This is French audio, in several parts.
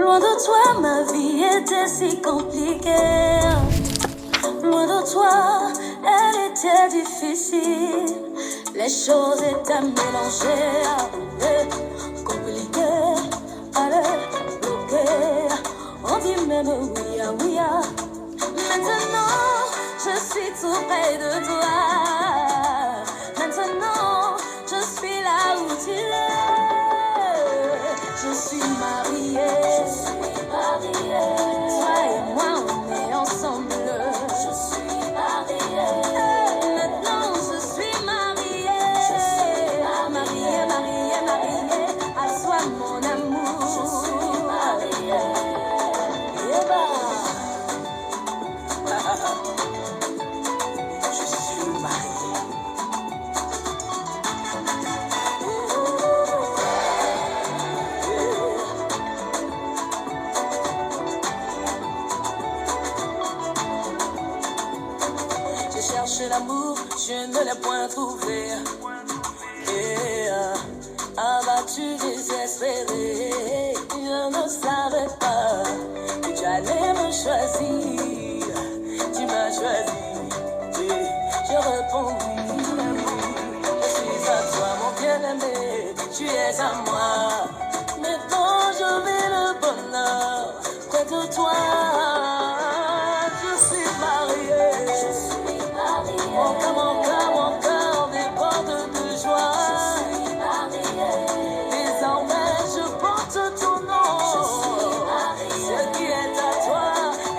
Loin de toi, ma vie était si compliquée. Loin de toi, elle était difficile. Les choses étaient mélangées, compliquées, allez, bloquées. On dit même oui, oui. Maintenant, je suis tout près de toi. Maintenant, je suis là où tu es. Je suis mariée. Toi et moi, on est ensemble. Je suis mariée. Maintenant, je suis mariée. Mariée. À soi, mon amour. Je suis mariée. Je suis mariée. J'ai cherché l'amour, je ne l'ai point trouvé. Abattu, désespéré, je ne savais pas que tu allais me choisir. Tu m'as choisi, je réponds oui. Je suis à toi, mon bien-aimé, tu es à moi. Maintenant je vis le bonheur près de toi. Je suis mariée. Mon cœur déborde de joie. Désormais je porte ton nom. Ce qui est à toi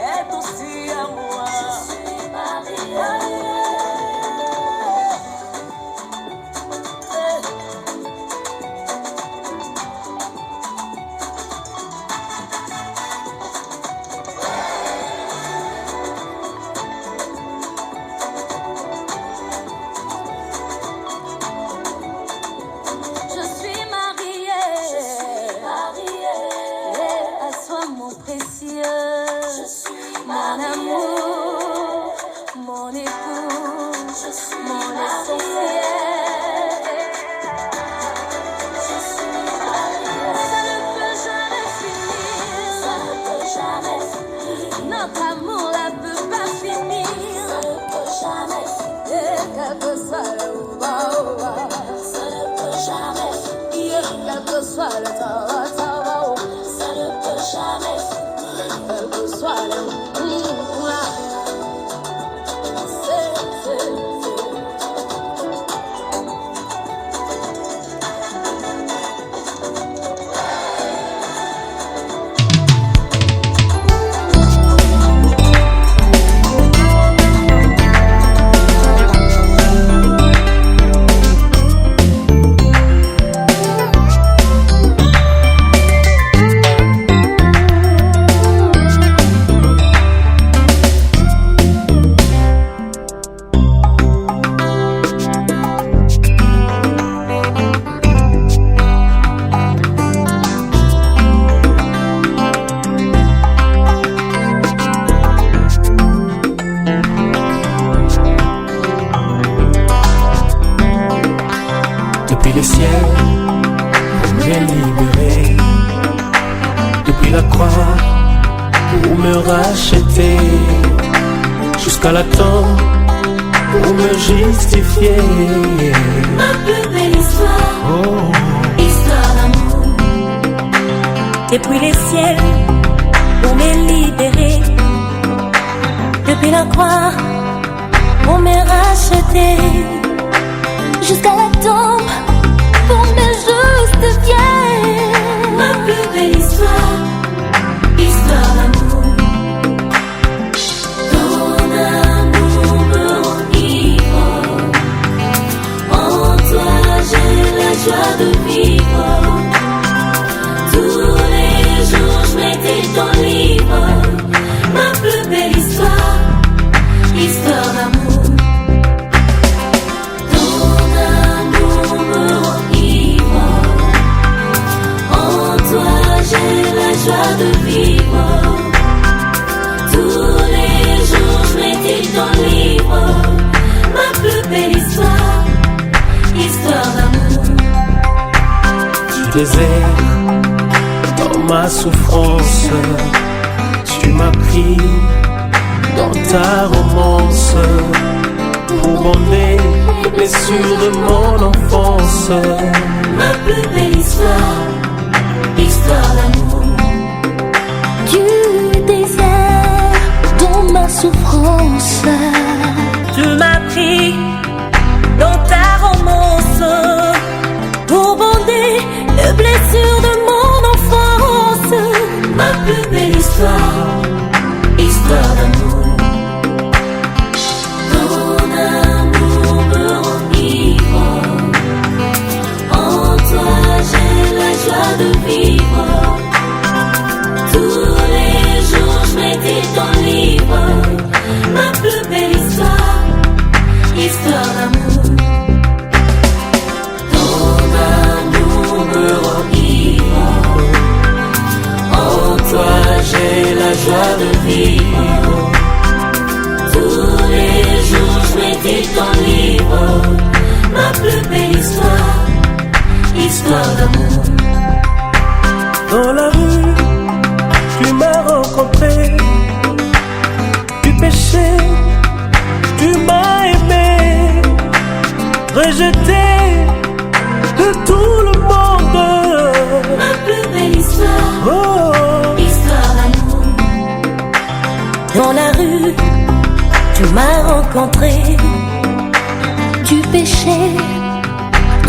est aussi à moi. Je suis mariée. Jusqu'à la tombe pour me justifier. Ma plus belle histoire, histoire d'amour. Depuis les ciels pour me libérer. Depuis la croix pour me racheter. Jusqu'à la tombe pour me justifier. Ma plus belle histoire, histoire d'amour. Joie de vivre. Tous les jours je mettais ton livre. Ma plus belle histoire, histoire d'amour. Ton amour me enivre. En toi j'ai la joie de vivre. Tous les jours je mettais ton livre. Ma plus belle histoire, histoire d'amour. Désert dans ma souffrance. Tu m'as pris dans ta romance pour bander les blessures de mon enfance. Ma plus belle histoire, histoire d'amour. Du désert dans ma souffrance. Tu m'as pris dans ta romance pour bander les blessures de mon enfance. Ma plus belle histoire, histoire d'amour. Ton amour me enivre. En toi j'ai la joie de vivre. Tous les jours je médite ton livre. Ma plus belle histoire, histoire d'amour. Ton amour me enivre. En toi j'ai la joie de vivre. Tous les jours je médite ton livre. Ma plus belle histoire, histoire d'amour. Dans la rue, tu m'as rencontré. Tu péchais, tu m'as aimé. Rejeté de tout le monde. Ma plus belle histoire, Oh, histoire d'amour. Dans la rue, tu m'as rencontré. Tu péchais,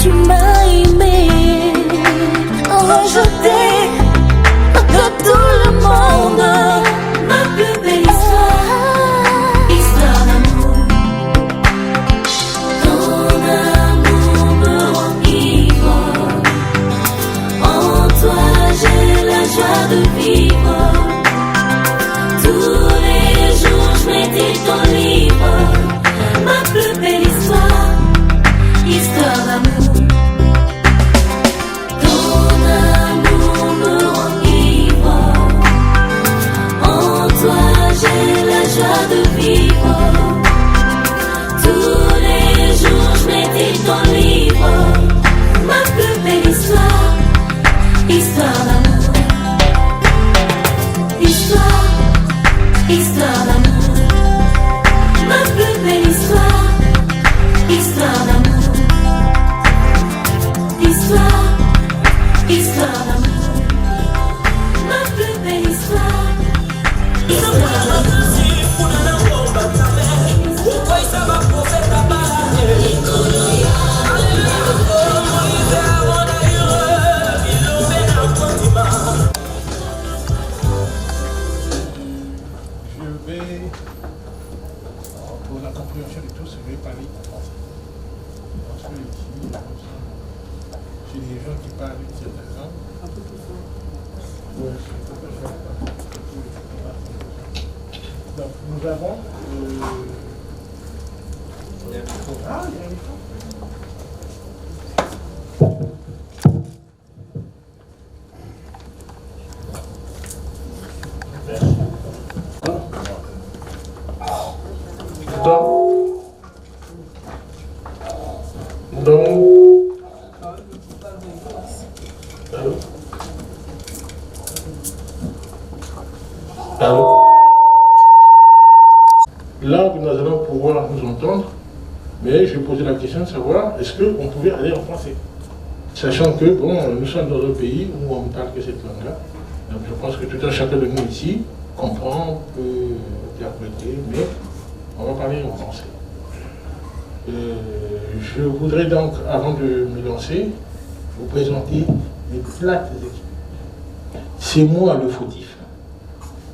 tu m'as aimé. Rejeté de tout le monde. Ma plus belle histoire, histoire d'amour. Ton amour me enivre. En toi j'ai la joie de vivre. Tous les jours je médite ton livre. Ma plus belle histoire, histoire d'amour. Ton amour me enivre. En toi j'ai la joie de vivre. Tous les jours je médite ton livre. Ma plus belle histoire, histoire d'amour. Histoire, histoire d'amour. Ma plus belle histoire, histoire d'amour. Histoire, histoire d'amour. Ma plus belle histoire, histoire d'amour. Je vais, pour la compréhension de tous, je vais parler en français. Parce que ici, j'ai des gens qui parlent une certaine langue. Ouais, donc, nous avons. Ah, il y a un écran. Là, nous allons pouvoir nous entendre, mais je posais la question de savoir est-ce qu'on pouvait aller en français, sachant que bon, nous sommes dans un pays où on ne parle que cette langue-là. Donc je pense que tout un chacun de nous ici comprend, peut interpréter, mais on va parler en français. Je voudrais donc, avant de me lancer, vous présenter mes plates équipes. C'est moi le fautif.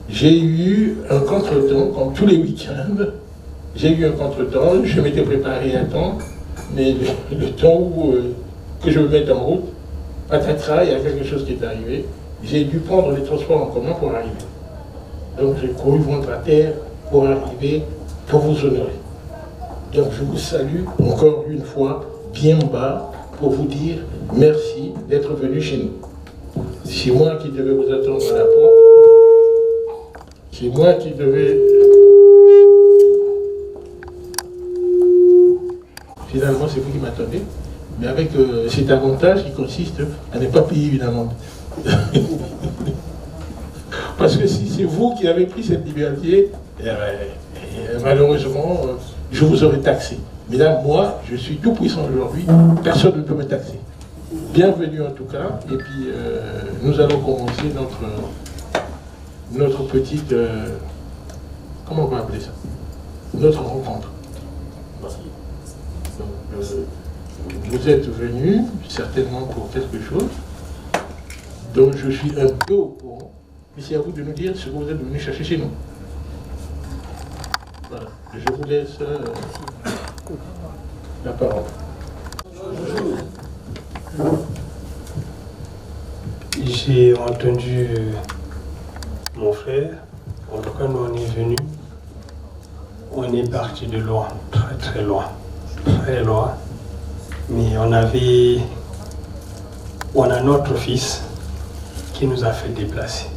J'ai eu un contretemps, comme tous les week-ends. J'ai eu un contretemps, je m'étais préparé à temps, mais le temps où, que je me mette en route, patatras, il y a quelque chose qui est arrivé. J'ai dû prendre les transports en commun pour arriver. Donc j'ai couru ventre à terre pour arriver, pour vous honorer. Donc je vous salue encore une fois, bien bas, pour vous dire merci d'être venu chez nous. C'est moi qui devais vous attendre à la porte. C'est moi qui devais... Finalement, c'est vous qui m'attendez, mais avec cet avantage qui consiste à ne pas payer une amende. Parce que si c'est vous qui avez pris cette liberté, malheureusement, je vous aurais taxé. Mais là, moi, je suis tout puissant aujourd'hui, personne ne peut me taxer. Bienvenue en tout cas, et puis nous allons commencer notre petite... comment on va appeler ça? Notre rencontre. Donc, vous êtes venus certainement pour quelque chose dont je suis un peu au courant, mais c'est à vous de nous dire ce que vous êtes venus chercher chez nous. Voilà, je vous laisse la parole. J'ai entendu mon frère, en tout cas nous on est venus, on est parti de loin, très loin, mais on a notre fils qui nous a fait déplacer.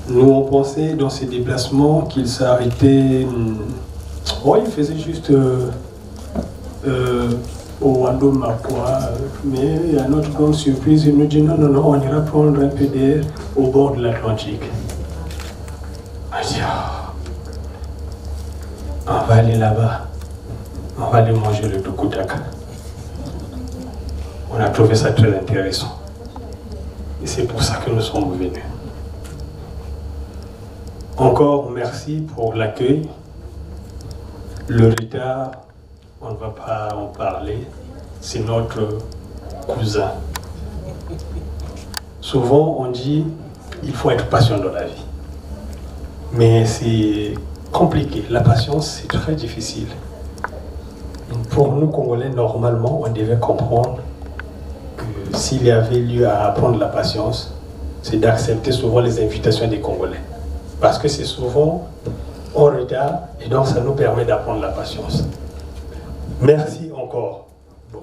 Nous on pensait dans ces déplacements qu'il s'arrêtait, il faisait juste au Wando Mapua, mais à notre grande surprise, il nous dit non, on ira prendre un peu d'air au bord de l'Atlantique. On dit, on va aller là-bas, on va aller manger le Dukutaka. On a trouvé ça très intéressant. Et c'est pour ça que nous sommes venus. Encore merci pour l'accueil. Le retard, on ne va pas en parler, c'est notre cousin. Souvent on dit il faut être patient dans la vie. Mais c'est compliqué, la patience c'est très difficile. Pour nous Congolais, normalement, on devait comprendre que s'il y avait lieu à apprendre la patience, c'est d'accepter souvent les invitations des Congolais. Parce que c'est souvent en retard et donc ça nous permet d'apprendre la patience. Merci encore. Bon.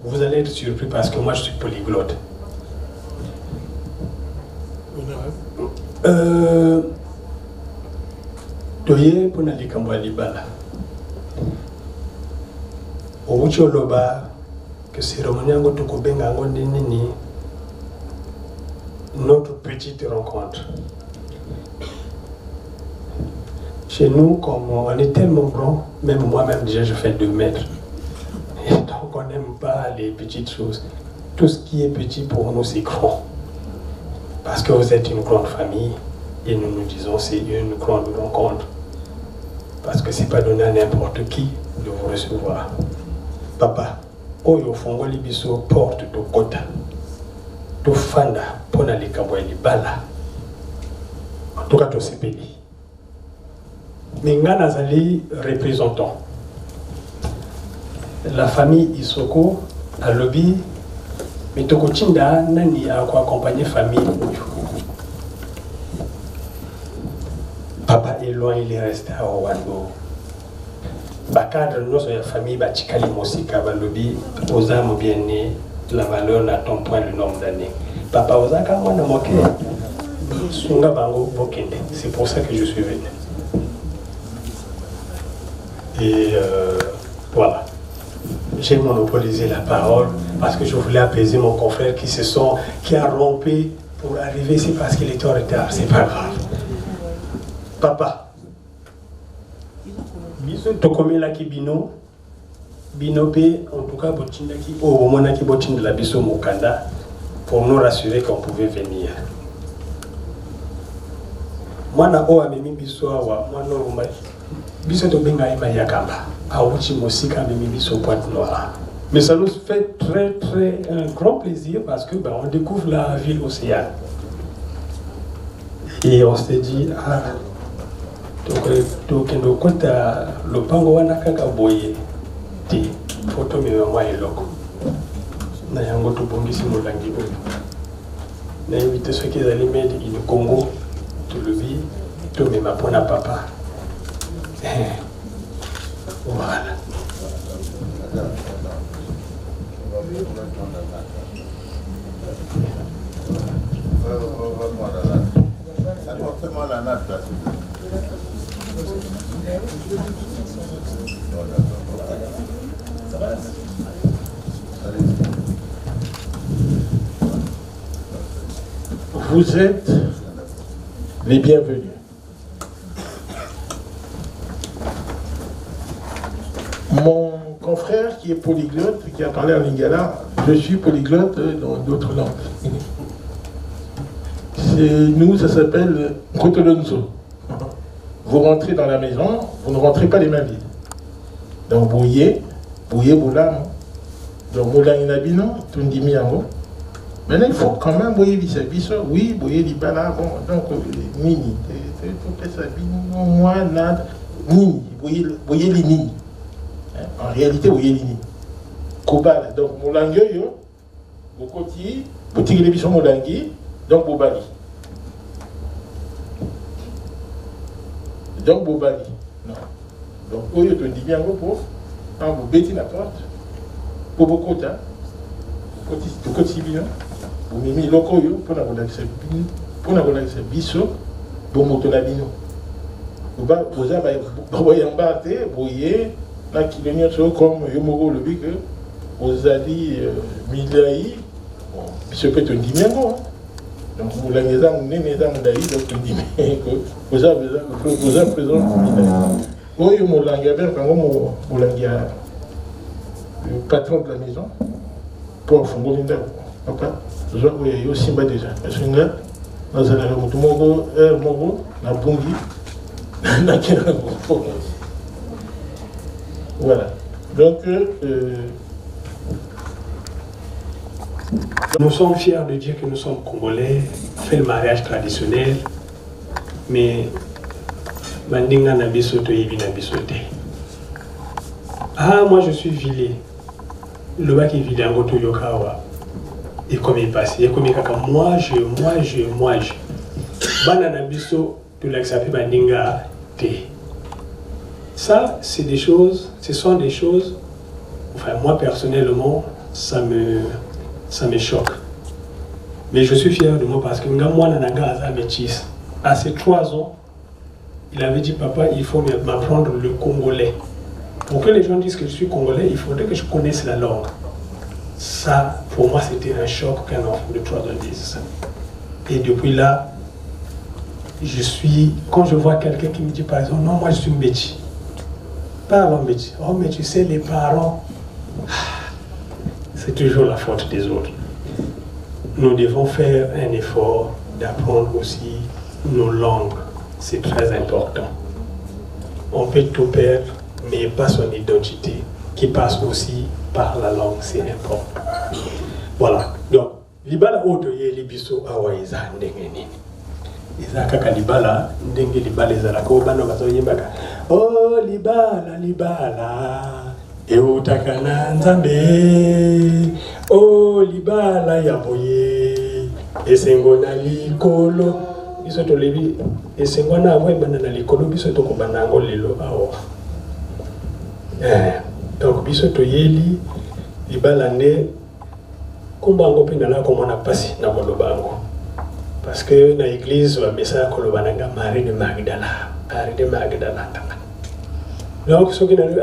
Vous allez être surpris parce que moi je suis polyglotte. Toye pona likambo libala. Oucho loba que cérémonie ngo tokobenga ngo nini notre petite rencontre. Chez nous, comme on est tellement grand, même moi-même déjà je fais 2 mètres. Et donc on n'aime pas les petites choses. Tout ce qui est petit pour nous c'est grand. Parce que vous êtes une grande famille et nous nous disons c'est une grande rencontre. Parce que c'est pas donné à n'importe qui de vous recevoir. Papa, oyo fongoli biso porte de kota. To fanda pona likambo ya libala. En tout cas to sepeli. Mais nga nazali représentant. La famille Isoko a lobby, mais Tokotinda nani a accompagné famille. Papa est loin, il est resté à Rwanda. Bakadre nous la famille Batikali Mosika va lobby aux âmes bien nées, la valeur n'attend point le nombre d'années. Papa Ozaka mwana moke sunga bango bokende. C'est pour ça que je suis venu. Et voilà, j'ai monopolisé la parole parce que je voulais apaiser mon confrère qui a rompé pour arriver ici parce qu'il était en retard, c'est pas grave. Papa, biso tokomela ki bino pe en tout cas botinda ki o mona ki botinda la biso mokanda pour nous rassurer qu'on pouvait venir. Mwana o amemi biso awa mwana o biso to benga ima yakamba awuchi mosika amemi biso Pointe Noire. Mais ça nous fait très un grand plaisir parce que on découvre la ville océane. Et on s'est dit tokendo kota lopango wana kaka boye ti photo me mwa eloko na yango tobongisi molangi oyo na invité ceux qui allaient mettre in Congo to le vie to me mapona papa. Voilà. vous êtes les bienvenus. Mon confrère qui est polyglotte, qui a parlé en lingala, je suis polyglotte dans d'autres langues. Nous, ça s'appelle Kotolonzo. Vous rentrez dans la maison, vous ne rentrez pas les mains vides. Donc, bouillez boula. Donc, moula inabino, tundimi yango. Maintenant, il faut quand même bouiller biso. Oui, bouiller libala, bon, donc, nini. Moi, nada. Nini, bouiller les nini. En réalité, bouiller les nini. Kobala, donc, moulangyo yo, bokoti, boutique les biso moulangi, donc, bobali. Donc, bobali. Non. Donc, oyo te dit bien pour quand vous bêtez la porte, pour beaucoup de temps, pour quotidien, vous m'avez mis locoyo pour la relaxer biso, pour motonabino. Vous avez embarqué, vous voyez, là qui est comme Yomoro le but que vous avez Milaï, biso peut te dire bien. Donc, vous l'avez dit, donc vous avez présent. Oui, le patron de la maison, pour faire papa, je suis aussi bas déjà. Je suis là, dans un voilà. Donc, nous sommes fiers de dire que nous sommes Congolais, fait le mariage traditionnel, mais Mandinga na bisoto yebi na bisote. Ah, moi je suis vilé. Le bac est vilé en goto yokawa. Et comme il passe, et comme il kaka, moi je. Banana biso, tu l'acceptes Mandinga te. Ça, c'est des choses, ce sont des choses, enfin moi personnellement, ça me choque. Mais je suis fier de moi parce que moi, nanaga métis. À ses 3 ans, il avait dit, papa, il faut m'apprendre le congolais. Pour que les gens disent que je suis congolais, il faudrait que je connaisse la langue. Ça, pour moi, c'était un choc qu'un enfant de 3 ans dise ça. Et depuis là, quand je vois quelqu'un qui me dit, par exemple, non, moi je suis Mbéti. Parle en Mbéti. Oh, mais tu sais, les parents, c'est toujours la faute des autres. Nous devons faire un effort d'apprendre aussi nos langues. C'est très important. On peut tout perdre, mais pas son identité, qui passe aussi par la langue, c'est important. Voilà. Donc, libala otoye libiso awaiza ndengeni. Izaka kalibala ndenge libala ezala ko bano bazoyembaka. Oh libala eutakana nzambe. Oh libala ya boye esengo na likolo. Biso to lebi esengo na avo ebana na likolo biso to kobana ngo lelo awa. Donc biso to yeli libala nde kombango pe na komona pasi na kolobango. Parce que dans l'église, on a mis ça comme Marie de Magdala. Marie de Magdala. Donc, ce qui est arrivé,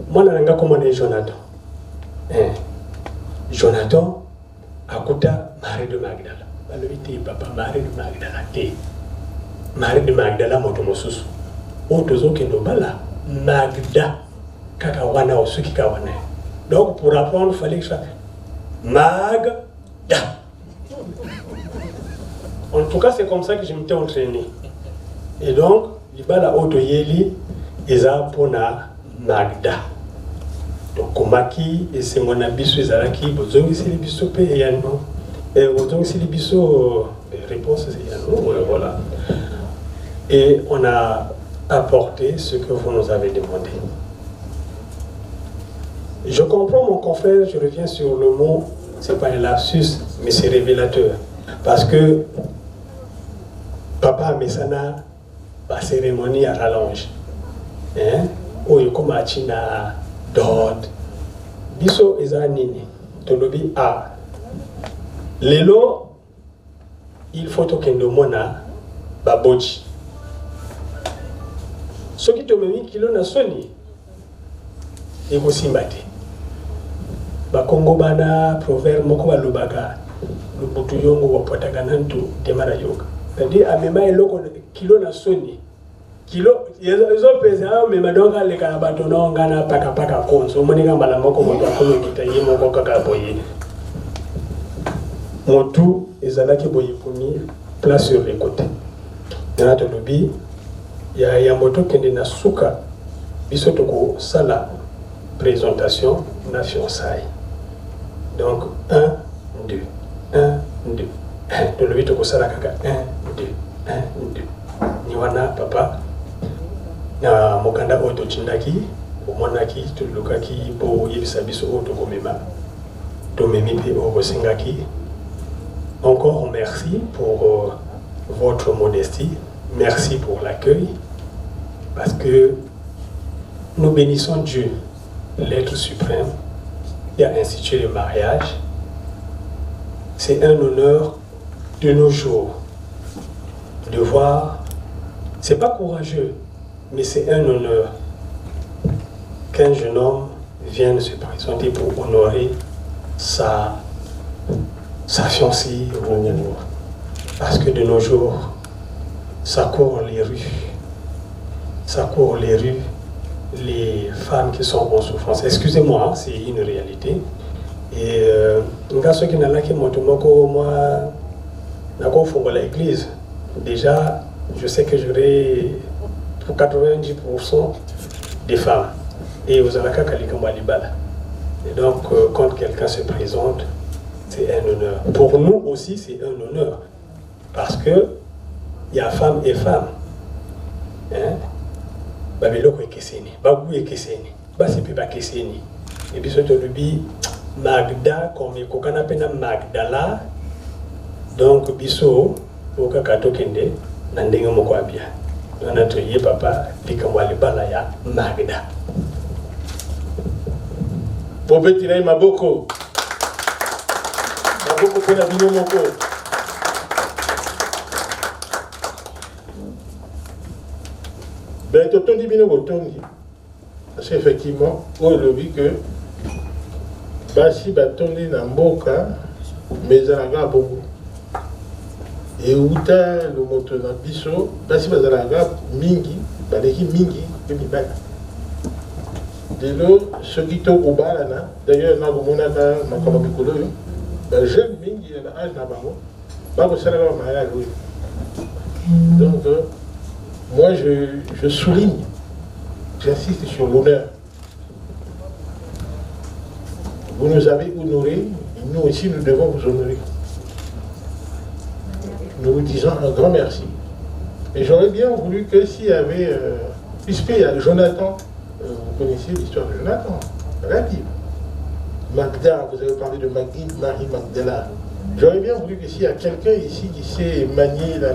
moi, je suis commandé Jonathan. Jonathan, Akuta, Marie de Magdala. Je lui papa, Marie de Magdala. Marie de Magdala, je suis dit, je suis Magda, Kakawana, ou Suki Kawana. Donc, pour apprendre, il fallait que je fasse Magda. En tout cas, c'est comme ça que je m'étais entraîné. Et donc, libala otoyeli eza pona Magda. Donc, komaki et c'est mon abisso ezalaki bozongi c'est les biso pe yano. Et bozongi c'est les biso réponse c'est yano. Voilà. Et on a apporté ce que vous nous avez demandé. Je comprends mon confrère, je reviens sur le mot, c'est pas un lapsus, mais c'est révélateur. Parce que Papa Messana, la cérémonie à rallonge. Oyo koma china dod. Biso ezanini. Tolobi a. Lelo, il faut tokendo mona baboji. Soki tomemi kilo na soni. Ego simbate. Ba Congo bana proverbe moko balobaka. le butu yongo wa pataganantu demara yoga. C'est-à-dire, à même eloko kilo na soni. Kilo, ils ont pesé, mais maintenant, les carabatons, gana paka konso, monika malamoko, moto akono kita ye moko kaka boye. Motu, ezalaki boye puni, place sur les côtés. Dans le lobby, il y a moto qui est na suka, biso toko sala présentation na fiançailles. Donc 1, 2, 1, 2. Dans le lobby toko sala kaka 1, 2, 1, 2. Niwana papa na mokanda oto chindaki, omonaki tulukaki po yebisa biso oto komema. Tomemi pe o singaki. Encore merci pour votre modestie, merci pour l'accueil, parce que nous bénissons Dieu, l'être suprême, qui a institué le mariage. C'est un honneur de nos jours de voir, c'est pas courageux, mais c'est un honneur qu'un jeune homme vienne se présenter pour honorer sa fiancée, parce que de nos jours, ça court les rues, les femmes qui sont en souffrance. Excusez-moi, c'est une réalité. Et ceux qui n'ont pas moi, l'église, déjà, je sais que j'aurai pour 90% des femmes. Et aux Alaka Kalikambalibala. Et donc, quand quelqu'un se présente, c'est un honneur. Pour nous aussi, c'est un honneur. Parce que il y a femme et femme. Hein? Babeloko est kesseni, Babou est kesseni, Basipi ba kesseni. Et puis surtout le Magda, comme il y a Magdala, donc biso, au kakato kende, nandenge moko abia. On a trouvé papa, likamwali balaya Magda. Bobetila maboko. Maboko pena bino moko. Ben totondi bino botondi. Parce qu'effectivement, on a vu que basi batondi na mboka mezalaka bongo. Et uta le moto na biso basi bazalaka mingi, baleki mingi pe mibala. Delo soki to kobalana, d'ailleurs na komonaka makambo mikolo yo, ba jeune mingi na âge na bango, ba kosala ba mariage oui. Donc moi je souligne, j'insiste sur l'honneur. Vous nous avez honorés, nous aussi nous devons vous honorer. Nous vous disons un grand merci. Et j'aurais bien voulu que s'il y avait, puisqu'il y a Jonathan, vous connaissez l'histoire de Jonathan, la Bible. Magda, vous avez parlé de Marie Magdala. J'aurais bien voulu que s'il y a quelqu'un ici qui sait manier la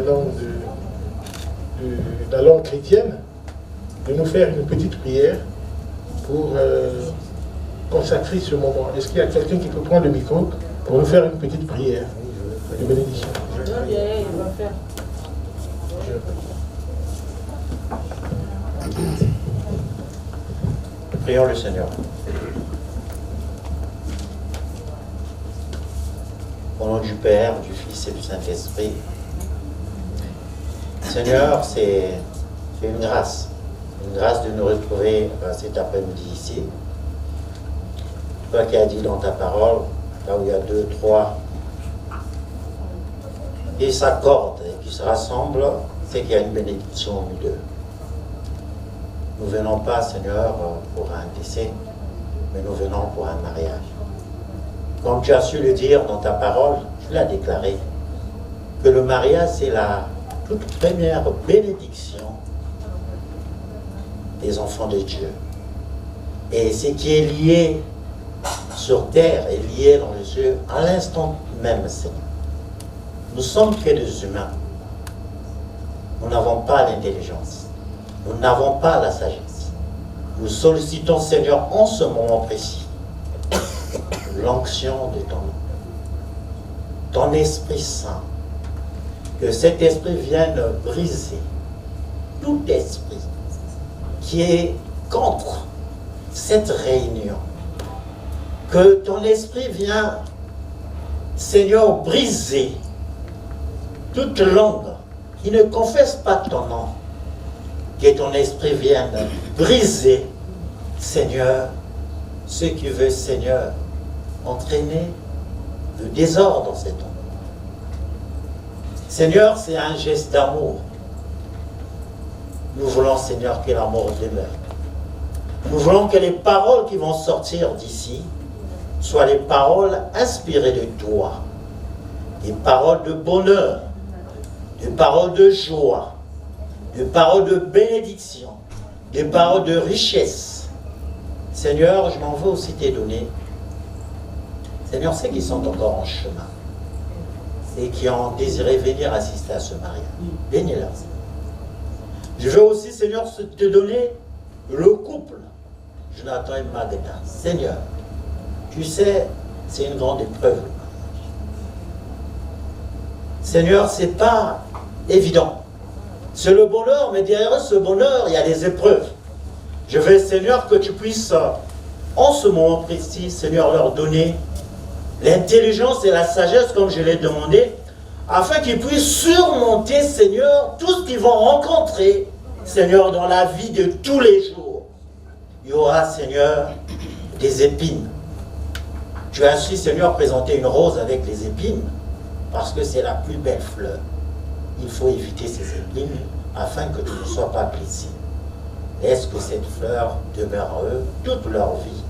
langue chrétienne, de nous faire une petite prière pour consacrer ce moment. Est-ce qu'il y a quelqu'un qui peut prendre le micro pour nous faire une petite prière de bénédiction? Prions le Seigneur. Au nom du Père, du Fils et du Saint-Esprit. Seigneur, c'est une grâce de nous retrouver cet après-midi ici. Toi qui as dit dans ta parole, là où il y a 2, 3, qui s'accordent et qui se rassemblent, c'est qu'il y a une bénédiction au milieu. Nous ne venons pas, Seigneur, pour un décès, mais nous venons pour un mariage. Comme tu as su le dire dans ta parole, tu l'as déclaré, que le mariage, c'est la toute première bénédiction des enfants de Dieu. Et ce qui est lié sur terre est lié dans les cieux à l'instant même, Seigneur. Nous sommes que des humains. Nous n'avons pas l'intelligence. Nous n'avons pas la sagesse. Nous sollicitons, Seigneur, en ce moment précis, l'onction de ton Esprit Saint. Que cet esprit vienne briser tout esprit qui est contre cette réunion. Que ton esprit vienne Seigneur, briser toute langue qui ne confesse pas ton nom, que ton esprit vienne briser, Seigneur, ce qui veut, Seigneur, entraîner le désordre dans cet homme. Seigneur, c'est un geste d'amour. Nous voulons, Seigneur, que l'amour demeure. Nous voulons que les paroles qui vont sortir d'ici soient les paroles inspirées de toi, des paroles de bonheur, des paroles de joie, des paroles de bénédiction, des paroles de richesse. Seigneur, je m'en veux aussi te donner. Seigneur, ceux qui sont encore en chemin et qui ont désiré venir assister à ce mariage, bénis-leur. Je veux aussi, Seigneur, te donner le couple, Jonathan et Magda. Seigneur, tu sais, c'est une grande épreuve. Seigneur, c'est pas évident. C'est le bonheur, mais derrière ce bonheur, il y a des épreuves. Je veux, Seigneur, que tu puisses, en ce moment précis, Seigneur, leur donner l'intelligence et la sagesse, comme je l'ai demandé, afin qu'ils puissent surmonter, Seigneur, tout ce qu'ils vont rencontrer, Seigneur, dans la vie de tous les jours. Il y aura, Seigneur, des épines. Tu as su, Seigneur, présenter une rose avec les épines, parce que c'est la plus belle fleur. Il faut éviter ces épines, afin que tu ne sois pas blessé. Laisse que cette fleur demeure en eux toute leur vie,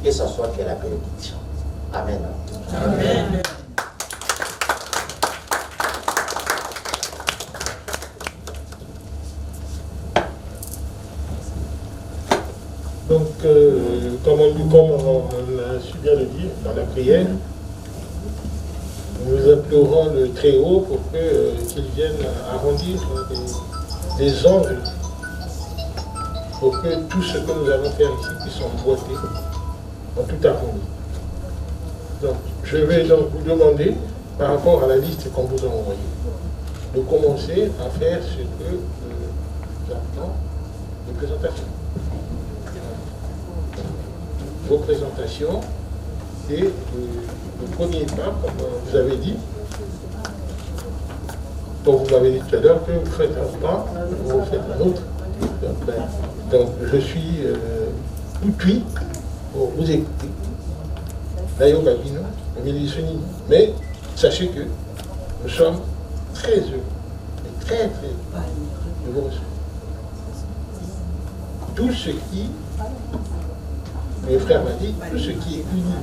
que ce soit que la bénédiction. Amen. Amen. Donc, comme on a su bien le dire dans la prière, nous implorons le Très-Haut pour qu'il vienne arrondir les angles, pour que tout ce que nous allons faire ici puisse emboîter en tout harmonie. Donc, je vais donc vous demander, par rapport à la liste qu'on vous a envoyée, de commencer à faire ce que nous appelons les présentations. Vos présentations, et le premier pas, comme vous avez dit, comme vous m'avez dit tout à l'heure, que vous faites un pas, vous faites un autre. Donc je suis tout oui pour vous écouter. D'ailleurs, mais sachez que nous sommes très heureux, et très de vous recevoir. Tout ce qui, mes frères m'ont dit, tout ce qui est uni,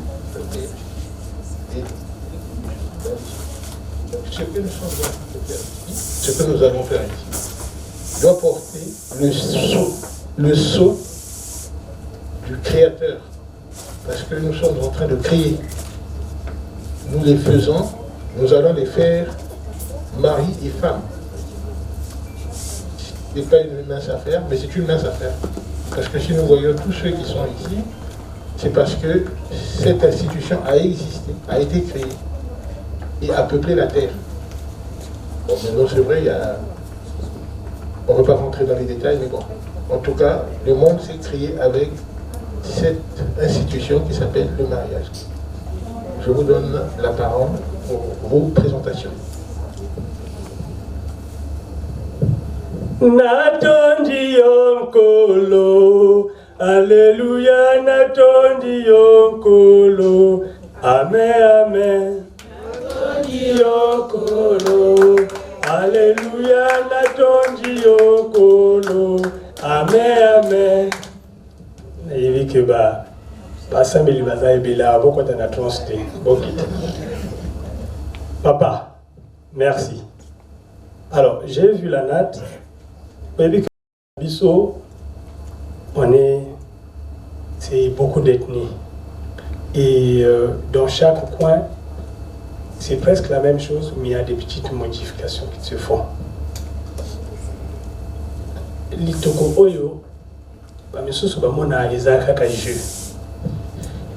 donc ce que nous sommes en train de faire ici, ce que nous allons faire ici, doit porter le sceau du Créateur. Parce que nous sommes en train de créer. Nous les faisons, nous allons les faire mari et femme. Ce n'est pas une mince affaire, mais c'est une mince affaire. Parce que si nous voyons tous ceux qui sont ici, c'est parce que cette institution a existé, a été créée et a peuplé la terre. Bon, maintenant c'est vrai, on ne va pas rentrer dans les détails, mais bon. En tout cas, le monde s'est créé avec cette institution qui s'appelle le mariage. Je vous donne la parole pour vos présentations. Natondi yonkolo, Alléluia, Natondi yonkolo, Amen, Amen. Natondi yonkolo, Alléluia, Natondi yonkolo, Amen, Amen. Il dit que Papa, merci. Alors, j'ai vu la natte. C'est beaucoup d'ethnies. Et dans chaque coin, c'est presque la même chose, mais il y a des petites modifications qui se font. Litoko Oyo,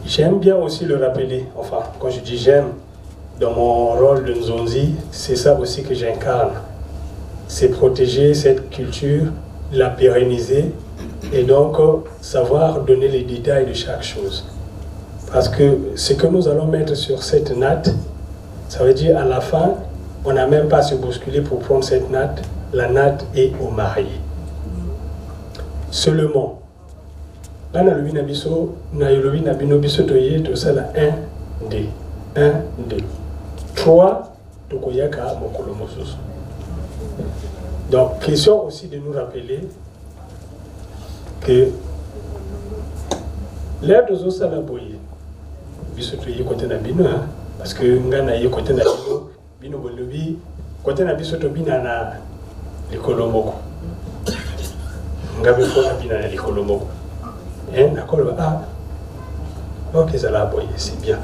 j'aime bien aussi le rappeler, enfin, quand je dis j'aime, dans mon rôle de Nzonzi, c'est ça aussi que j'incarne. C'est protéger cette culture, la pérenniser, et donc savoir donner les détails de chaque chose. Parce que ce que nous allons mettre sur cette natte, Ça veut dire à la fin, on n'a même pas à se bousculer pour prendre cette natte. La natte est au marié. Seulement, là, on a le binabiso, on a le binabiso, tout ça, là, 1, 2, 1, 2, 3, tokoyaka, mokolomosus. Donc, question aussi de nous rappeler que l'air de Zosa la boye, biso toye côté na bino, parce que ngana ye côté na bino, bino bolobi, côté na biso to bina na likolo moko. Ngabe fo na bina na likolo moko. Nakolo ah. OK, ça la boye, c'est bien.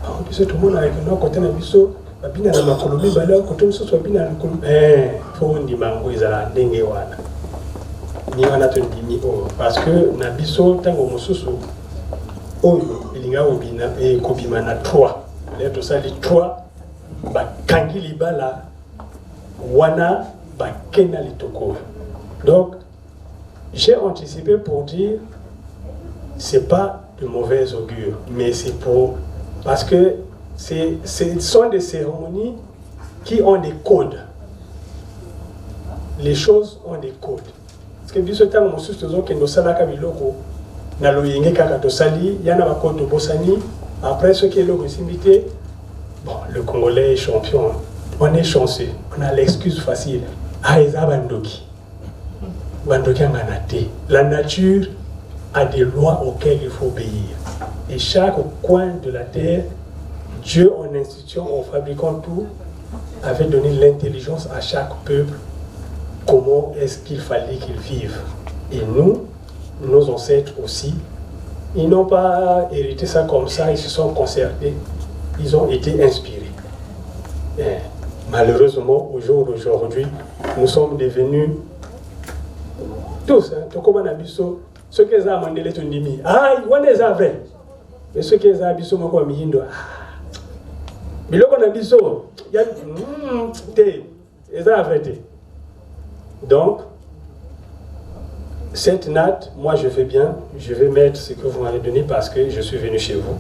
Ah, biso tout le monde avec nous côté na biso, bina na makolobi bala côté biso so bina na likolo. Fo ndi mango ezala ndenge wana. Ni wana to ndimi o parce que na biso tango mosusu oyo elinga obina e kobima na 3 leto sali 3 bakangi libala wana bakena litoko. Donc j'ai anticipé pour dire c'est pas de mauvais augure, mais c'est pour parce que ce sont des cérémonies qui ont des codes. Les choses ont des codes. Parce que biso tango mosusu tozo ke no salaka biloko na loyenge kaka to sali yana ba koto bosani après ce qui est logo simité. Bon, le Congolais est champion. On est chanceux. On a l'excuse facile. Aïza bandoki. Bandoki anganate. La nature a des lois auxquelles il faut obéir. Et chaque coin de la terre, Dieu en institution, en fabriquant tout, avait donné l'intelligence à chaque peuple. Comment est-ce qu'il fallait qu'ils vivent. Et nous, nos ancêtres aussi, ils n'ont pas hérité ça comme ça, ils se sont concertés, ils ont été inspirés. Et malheureusement, au jour d'aujourd'hui, nous sommes devenus tous, comme on a vu ceux qui ont amené les tondimi, ah, ils les avaient. Et ceux qui ont amené les tondimi, mais là, on a vu ça, il y a ils ont arrêté. Donc, cette natte, moi je fais bien, je vais mettre ce que vous m'avez donné parce que je suis venu chez vous.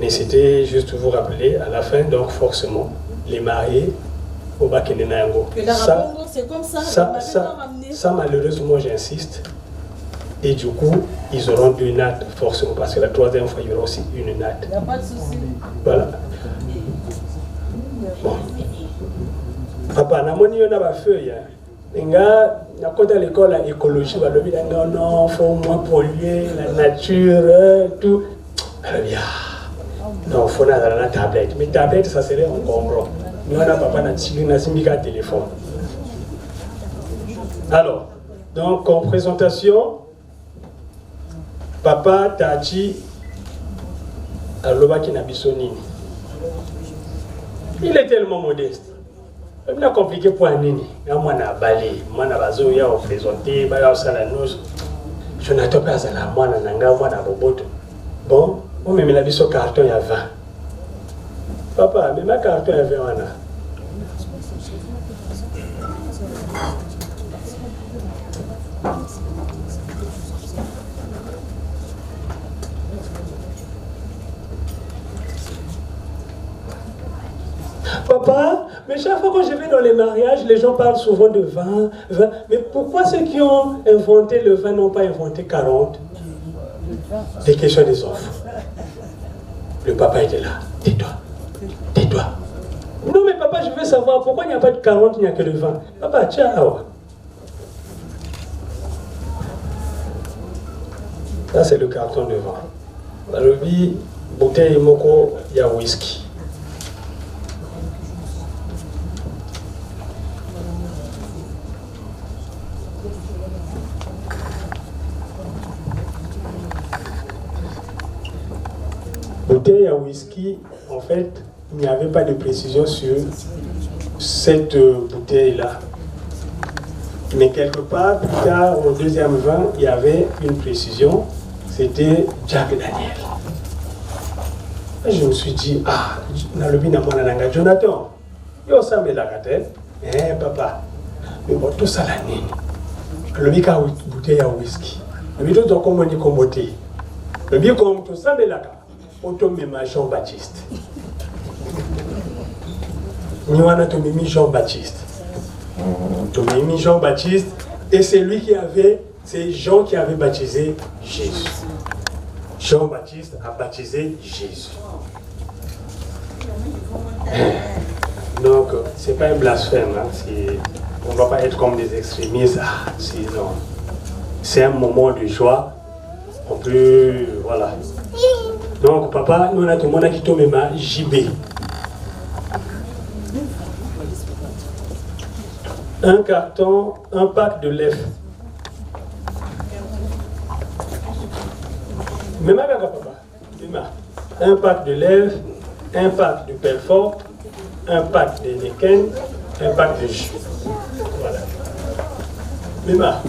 Mais c'était juste vous rappeler à la fin, donc forcément, les mariés au Bakenenayango. C'est comme ça, ça malheureusement j'insiste. Et du coup, ils auront 2 nattes forcément parce que la 3e fois il y aura aussi une natte. Il n'y a pas de souci. Voilà. Bon. Papa, namoni yon a ba feuille. Nga na côté l'école à écologie va le dire non faut moins polluer la nature tout alors bien non faut na la tablette mais tablette ça serait encombrant nous on a papa na tigri na simika téléphone. Alors donc en présentation papa Tachi alobaki na bisonini il est tellement modeste. Il a compliqué pour un nini. Moi, je suis balé. Moi, je suis présenté. Je suis Jonathan Pazala. Moi, je suis robot. Bon, on me met la biso carton, il y a 20. Papa, mais ma carton, il y a 20. Papa, mais chaque fois que je vais dans les mariages, les gens parlent souvent de vin. Mais pourquoi ceux qui ont inventé le vin n'ont pas inventé 40? Des questions des enfants. Le papa était là. Tais-toi. Tais-toi. Non mais papa, je veux savoir pourquoi il n'y a pas de 40, il n'y a que de 20. Papa, ciao. Ça c'est le carton de vin. Le vie, bouteille moko, il y a whisky. Bouteille à whisky, en fait, il n'y avait pas de précision sur cette bouteille-là. Mais quelque part, plus tard, au 2e vin, il y avait une précision, c'était Jack Daniel. Et je me suis dit, ah, Jonathan, yo ça me la gâte, papa, mais bon, tout ça la nini. Le bic à bouteille à whisky. Le bic tout comme on dit comme bouteille. Le bic comme tout ça me la gâte. Automé Jean-Baptiste. Nous avons Tomimi Jean-Baptiste. Tomimi Jean-Baptiste, et c'est lui qui avait, c'est Jean qui avait baptisé Jésus. Jean-Baptiste a baptisé Jésus. Donc, ce n'est pas un blasphème. Hein, on ne va pas être comme des extrémistes. Ah, non. C'est un moment de joie. On peut. Voilà. Donc, papa, nous avons tout le monde qui tombe ma JB. Un carton, un pack de lèvres. Même avec papa. Un pack de lèvres, un pack de Belfort, un pack de Neken, un pack de jus. Voilà. Mima.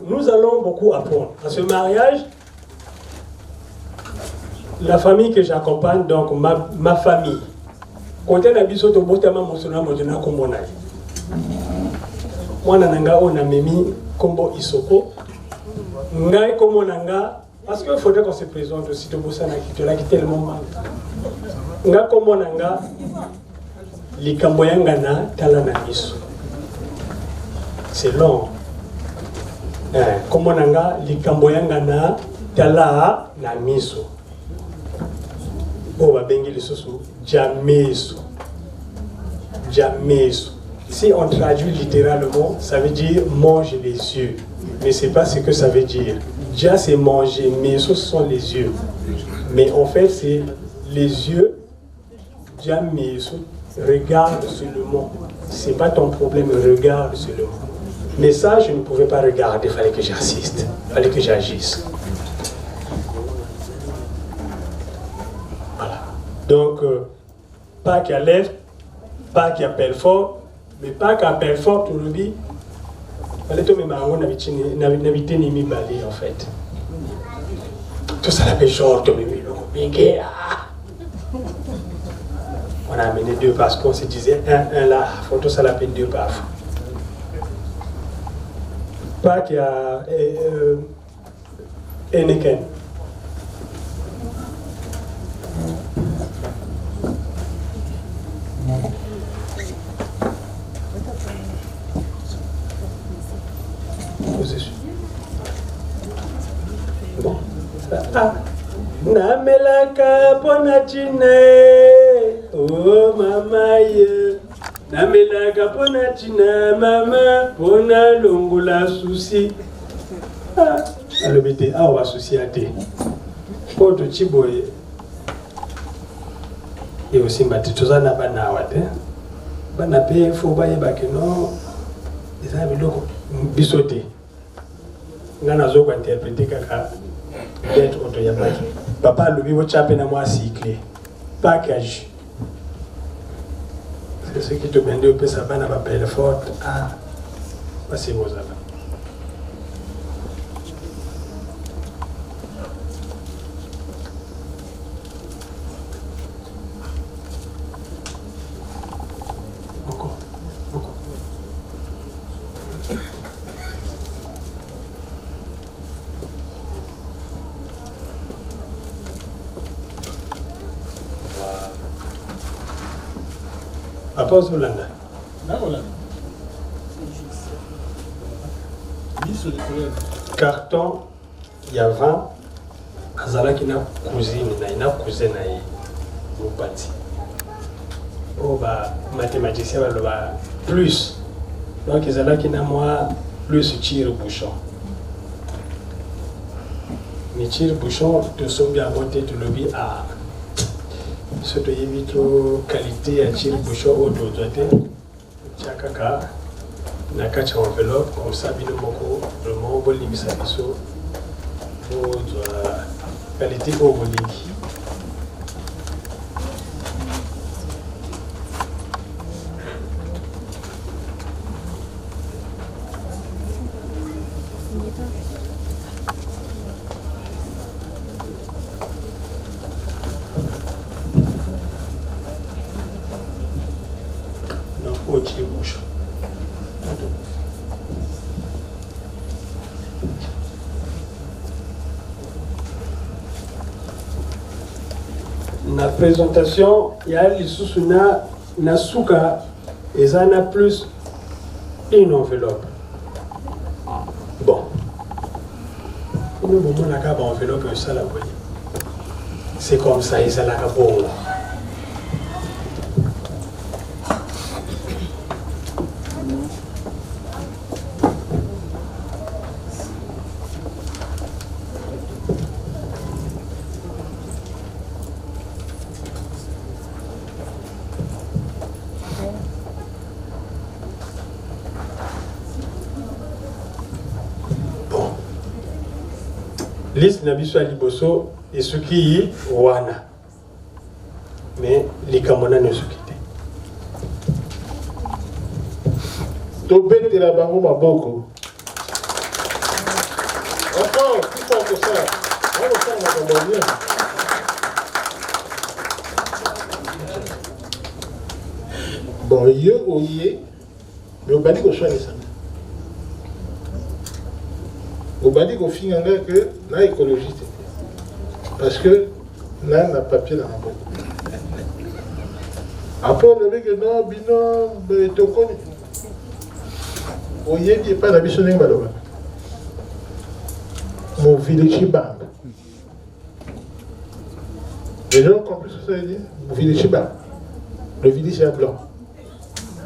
Nous allons beaucoup apprendre. À ce mariage, la famille que j'accompagne, donc ma famille, quand on a vu ce que on a mis Kombo Isoko, Ngai Kombo Nanga, parce qu'il faudrait qu'on se présente aussi, tu l'as quitté tellement mal. Nga Kombo Nanga, Likamboyangana, Talanamiso. C'est long. Kombo Nanga, Likamboyangana, Talanamiso. Oh, Babengi le Soso, Jameso. Jameso. Si on traduit littéralement, ça veut dire mange les yeux. Mais ce n'est pas ce que ça veut dire. Déjà, c'est manger, mais ce sont les yeux. Mais en fait, c'est les yeux. Jameso, regarde seulement. Ce n'est pas ton problème, regarde seulement. Mais ça, je ne pouvais pas regarder, il fallait que j'assiste, il fallait que j'agisse. Voilà. Donc, pas qu'il y a lèvres, pas qu'il y a Belfort, mais pas qu'à Belfort, tout le monde, en fait. Tout ça l'appelle genre, on a amené deux parce qu'on se disait un là, tout ça l'appelle deux parfois. Pas qu'il y a Enneken. Bon. Namelaka ponachine, oh mama ye. Namelaka ponachine, mama pona longula souci. Alobete awa souci ate. Poto chiboye. Et aussi mbati tozana bana wate. Bana pe fo baye bakeno. Eza biloko bisote. Ngana zo ko interpréter kaka d'être auto ya baki. Papa lobi wo chape na moi cycle. Package. C'est ce qui te bende au pesa bana ba pele forte. Ah. Passez vos avant. Papa Zolanda. Carton, il y a 20. Azala qui n'a cousine, il n'a cousin au bâti. Oh, bah, mathématicien, va plus. Donc, Azala qui n'a moi plus tire bouchon. Mais tire bouchon, tout sont bien montés, tout le bien à. Surtout évite qualité à tirer bouchon au dos de Tchakaka, Nakacha enveloppe, comme ça, bien le mot bolimisabiso, qualité au boliki. Oti bouche. La présentation, il y a les sous-suna, Nasuka, et ça n'a plus une enveloppe. Bon. Pour le moment, la carte enveloppe, ça la voyez. C'est comme ça, et ça la bon. Liste na biso ya liboso esuki wana mais likamona ne suki te tobetela bango maboko encore plus fort que ça on va faire makambo bien bon yo oye mais obandi kosoanisa obandi kofinganga que na écologiste parce que na na papier na maboko après on avait que non bino tokoni oyebi epai na biso ndenge baloba mon village bang les gens ont compris ce que ça veut dire mon village bang le village est blanc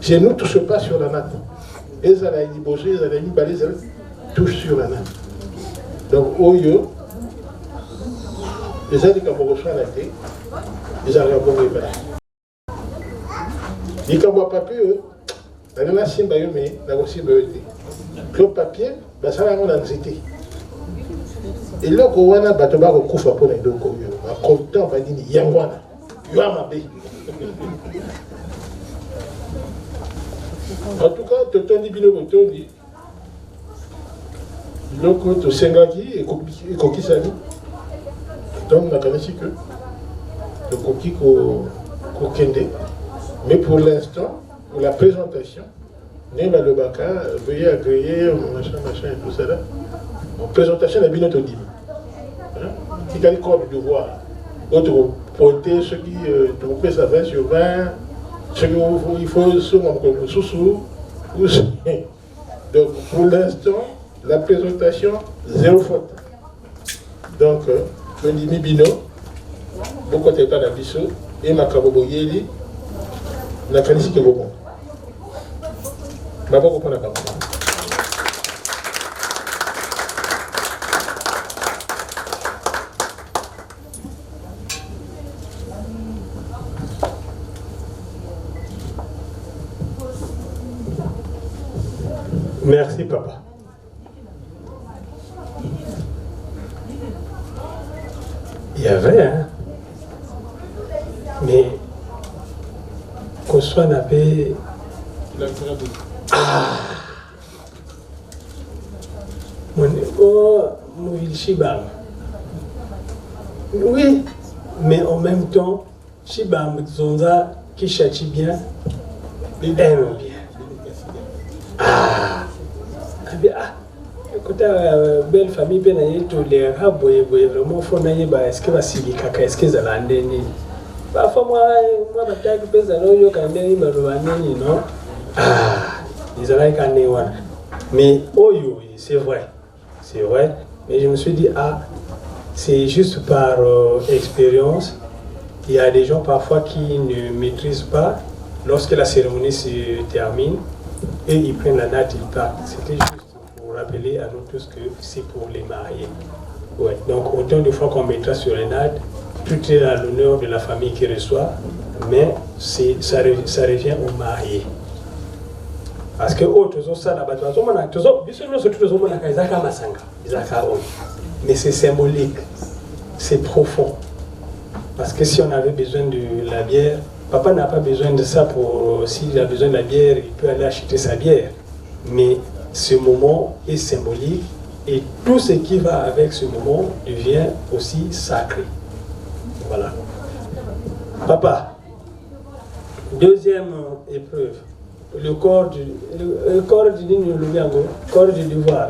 chez nous tout se passe sur la natte ezala ya liboso ezala ya mibale ezala touche sur la natte donc oyo eza likambo koswana te ezalaka bongo ebala likambo ya papier oyo nanga nasimba yo me nakosimba yo te to papier basala yango na nzete eloko wana bato bakokufa mpo na eloko oyo bakontan banini yango wana yo ya mabe en tout cas totondi bino botondi biloko tosengaki ekokisani donc nakanisi que tokoki kokende mais pour l'instant pour la présentation ndenge balobaka veuillez agréer machin et tout ça là présentation na bino todimi tikali corps de devoir oyo tokopote soki tokopesa 20 sur 20 soki il faut songa mokolo mosusu donc pour l'instant la présentation zéro faute donc tondimi bino bokoteka na biso e makambo boyeli nakanisi ke bomo maboko mpona bango merci papa. Il y avait, hein, mais qu'on soit nappé. Ah, mon Shibam. Oui, mais en même temps, Shibam Zonza qui châtie bien, aime bien. Ah, écoute, belle famille, bien les raboyer vraiment, faut naïe, est-ce que va s'y caca, est-ce que ça l'a ndeni? Parfois, moi, ma tête, peut-être, ça n'a pas ndeni, non? Ah, ils allaient canner one. Mais, oh, c'est vrai, mais je me suis dit, ah, c'est juste par expérience. Il y a des gens parfois qui ne maîtrisent pas, lorsque la cérémonie se termine, et ils prennent la natte, ils partent. C'était juste pour rappeler à nous tous que c'est pour les mariés. Ouais. Donc autant de fois qu'on mettra sur les nattes, tout est à l'honneur de la famille qui reçoit, mais ça revient aux mariés. Parce que mais c'est symbolique, c'est profond. Parce que si on avait besoin de la bière, papa n'a pas besoin de ça pour... S'il a besoin de la bière, il peut aller acheter sa bière. Mais ce moment est symbolique et tout ce qui va avec ce moment devient aussi sacré. Voilà. Papa, deuxième épreuve. le corps du devoir.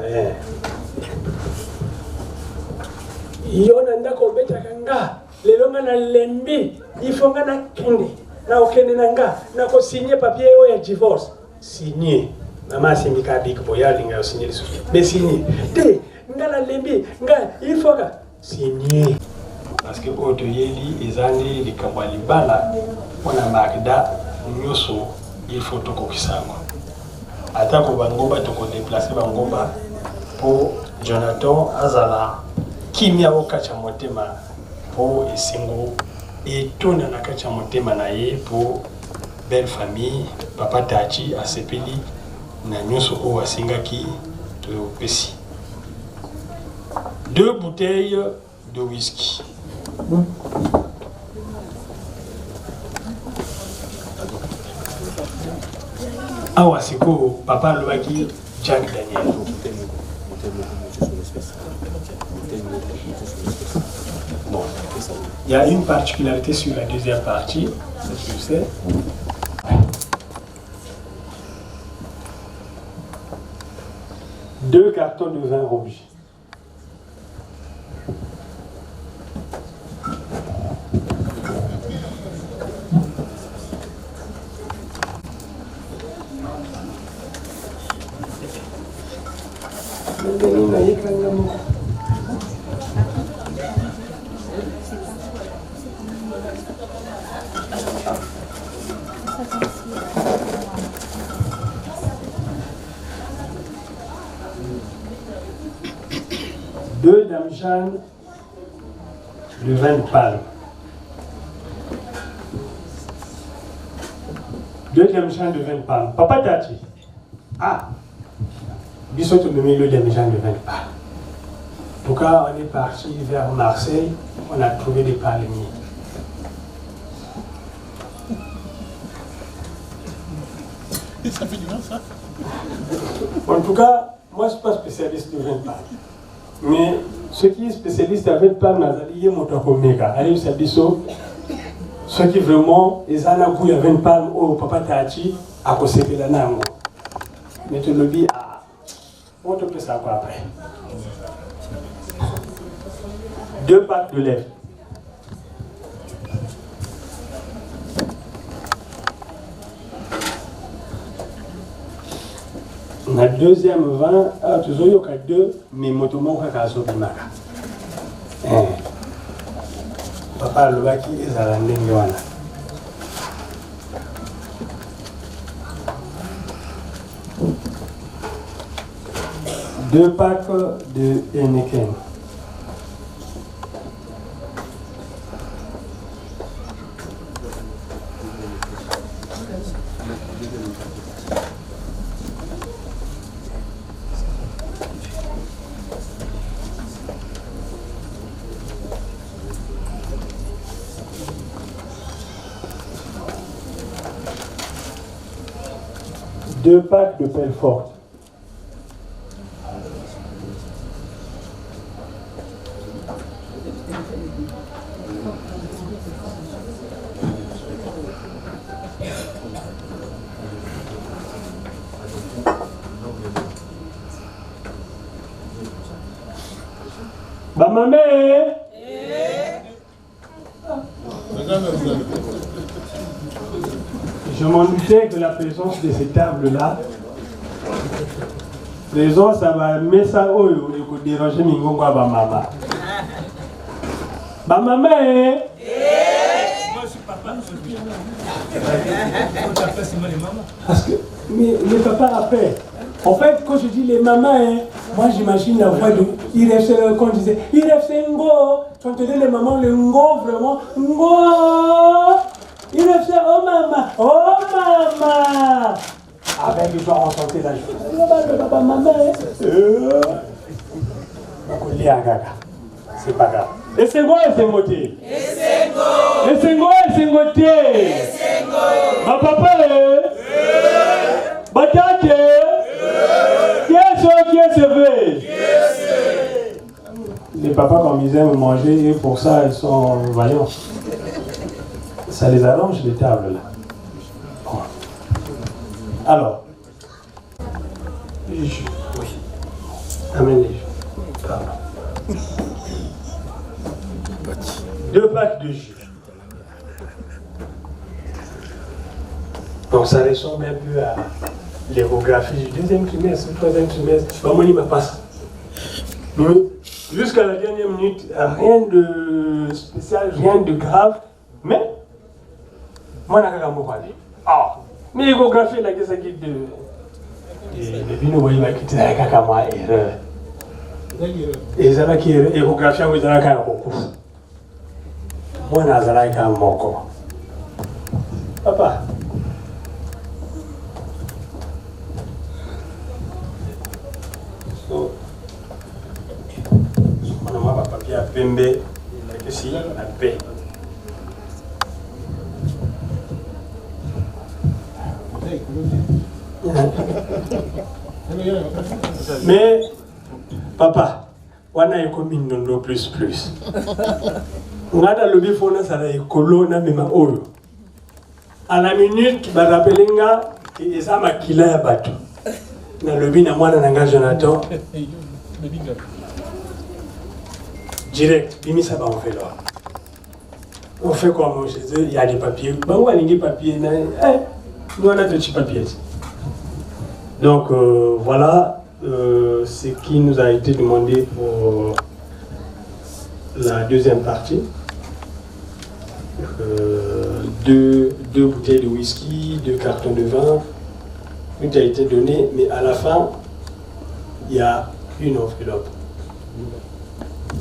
Yona ndako beta kanga lelo ngana lembi ifonga na kende na okende nanga na ko signer papier ya divorce signer mama sindika big boya linga signer les mais signer te ngala lembi nga ifoka signer parce que auto yeli ezandi likambali bala ona magda nyoso il faut to ko kisango ata ko bangoba to ko déplacer bangoba pour Jonathan azala kimia okacha motema pour esengo et tona na kacha motema na ye pour belle famille papa Tachi asepeli na nyoso o asingaki to pesi 2 bouteilles de whisky. Awa siko papa lobaki Jack Daniel. Bon. Il y a une particularité sur la deuxième partie, tu sais. Deux cartons de vin rouge. Deux damjan de vin de palme. Deux damjan de vin de palme. Papa Tachi. Ah, bisous le milieu des damjan de vin de palme. En tout cas, on est parti vers Marseille, on a trouvé des palmiers. Et ça fait du bien, ça. En tout cas, moi je ne suis pas spécialiste de vin de palme. Mais ceux qui sont spécialistes de vin de palme, ils ont ceux qui vraiment, ils ont un goût de vin de palme au Papa Tachi, à cause de la nango. Mais tu le dis, ah, on te fait ça quoi après. 2 packs de lait. Na deuxième vin, toujours il y a 2, mais motomo kaka so bimaka. Papa lobaki ezala ndenge wana. Deux packs de Heineken. Deux packs de pelle forte. Bah mamé. Je m'en doutais que la présence de ces tables-là, présence, ça va mettre ça au lieu de déranger Mingongo à maman. Bah maman, moi je suis papa, parce que mais les papas rappellent. En fait, quand je dis les mamans, moi j'imagine la voix de IRFC, quand je disais IRFC Ngo, tu entendais les mamans, le Ngo vraiment, Ngo, IRFC, oh maman, avec les gens enchantés là, je dis, papa, maman, c'est pas grave. Et c'est Ngo, et c'est Ngoté. Et c'est Ngo, et c'est Ngoté. Ma papa, Batate. Qui est sauvé? Les papas, comme ils aiment manger, et pour ça, ils sont vaillants. Ça les arrange, les tables, là. Bon. Alors, les jus, oui. Amène les jus. Pardon. 2 packs de jus. Donc ça ressemble un peu à l'échographie du 2e trimestre, du 3e trimestre. Maman, il m'a passé. Mais jusqu'à la dernière minute, rien de spécial, rien de grave. Mais, moi, je n'ai pas parlé. Ah, mais l'échographie, là, qu'est-ce qui est de. Et puis, nous voyons que c'est la caca, erreur. Et ça va qui est l'échographie, on va dire beaucoup. Moi, je n'ai pas beaucoup. Papa. So, on a papier à Pembe, ici, à paix. Mais, papa, on a une commune de plus. On a le bifona, ça a une colonne, même à la minute, je me rappelle que ça m'a killé à bateau. Dans le bin à moi, dans Jonathan. Direct, bimi ça va, on fait là. On fait comment chez eux, il y a des papiers. Bah, où est-ce papiers? Nous, on a des petits papiers. Donc, voilà ce qui nous a été demandé pour la deuxième partie. 2 bouteilles de whisky, 2 cartons de vin. Tout a été donné, mais à la fin, il y a une enveloppe.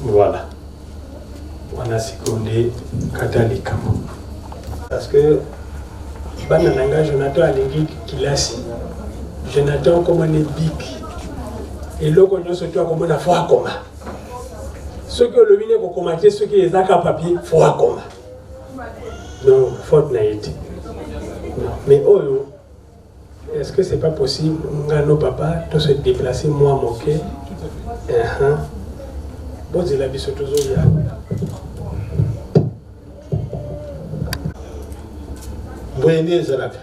Voilà. On a secondé Katalika. Parce que, Jonathan a dit qu'il a si. Jonathan, comme on est big. Et là, on a surtout comme on a foi commun. Ceux qui ont le vinaigre pour commenter, ceux qui ont un papier, foi commun. Donc, faute n'a été. Mais oh, est-ce que c'est pas possible, nos papas, de se déplacer, moi, mon cœur? Bon, c'est la vie sur toujours. Boyende Zalak.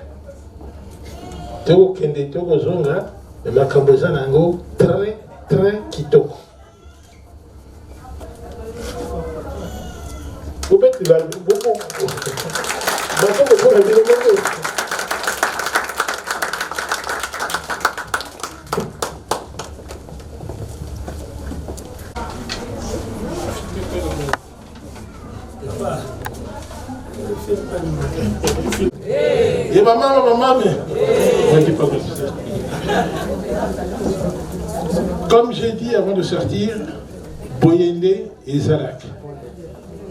Toko Kende Toko Zonga, et ma Kamboza Nango, très kitoko. Vous faites beaucoup. Maintenant, vous pouvez le demander. Et maman, mais dis pas que c'est ça. Comme j'ai dit avant de sortir, Boyende et Zalak.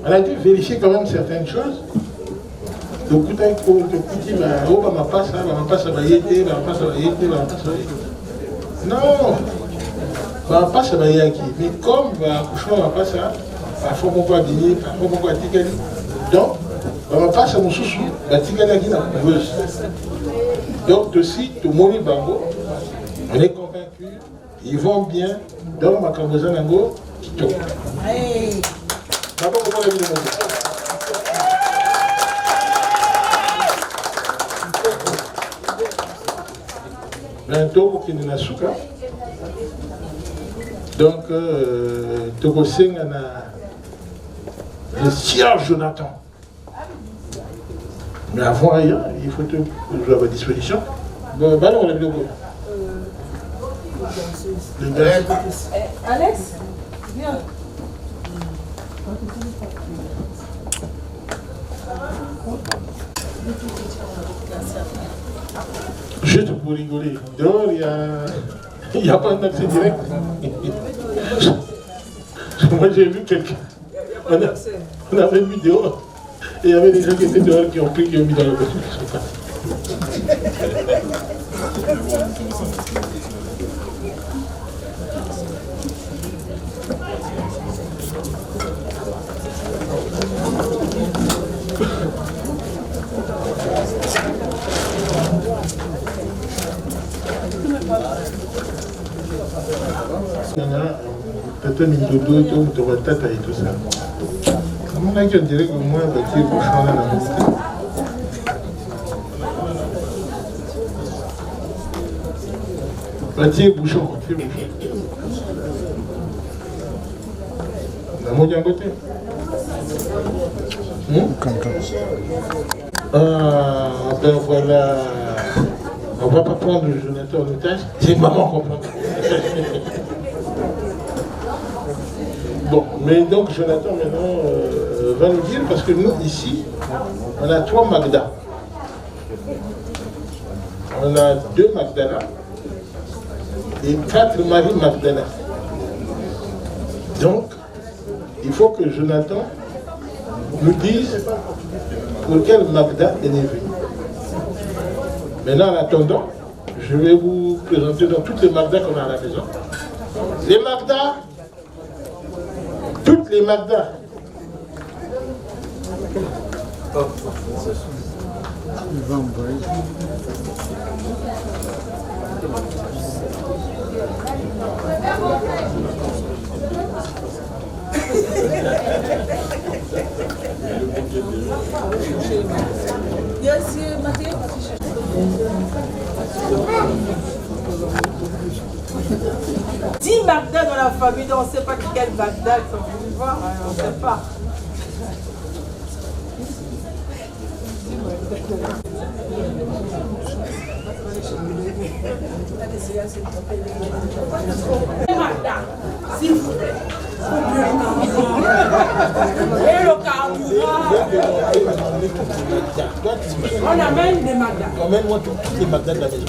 On a dû vérifier quand même certaines choses. Donc, tout à coup, tu dis, oh, ma passe, va y être, non, ma passe, va y être. Mais comme ma couchon, ma passe, il faut qu'on peut dîner, il faut qu'on peut dire. Donc, ma passe, mon sous-sous, la tigana qui n'a pas besoin. Donc, aussi, tout le monde est bango. On est convaincu, ils vont bien dans ma Kamboza Nango qui tourne. Bientôt, il y a souka. Donc, Togo Seng a le sieur Jonathan. Mais avant rien, il faut tout à votre disposition. Bon, bah non, on a vu le gars. Alex, viens. Juste pour rigoler. Dehors, il n'y a pas un accès direct. Moi, j'ai vu quelqu'un. On avait mis dehors. Et il y avait des gens qui étaient dehors qui ont pris, qui ont mis dans le voiture. Tata Mindodo, tu vois tata et tout ça. Comment on dirait que moi, c'est pour changer la musique. Petit bouchon, petit bouchon. La moitié à côté. Ben voilà. On va pas prendre Jonathan en otage. C'est maman qu'on prend. Bon, mais donc Jonathan maintenant va nous dire, parce que nous ici, on a 3 Magda. On a 2 Magdala et 4 Marie Magdala. Donc, il faut que Jonathan nous dise pour quel Magda est né. Maintenant, en attendant, je vais vous présenter dans toutes les Magda qu'on a à la maison. Les Magda, toutes les Magda. Dix Magda dans la famille, on ne sait pas quelle Magda ils sont venus voir, on ne sait pas. Magda, s'il vous plaît. Et le carburant. On amène des Magda. Emmène-moi toutes les Magda de la maison.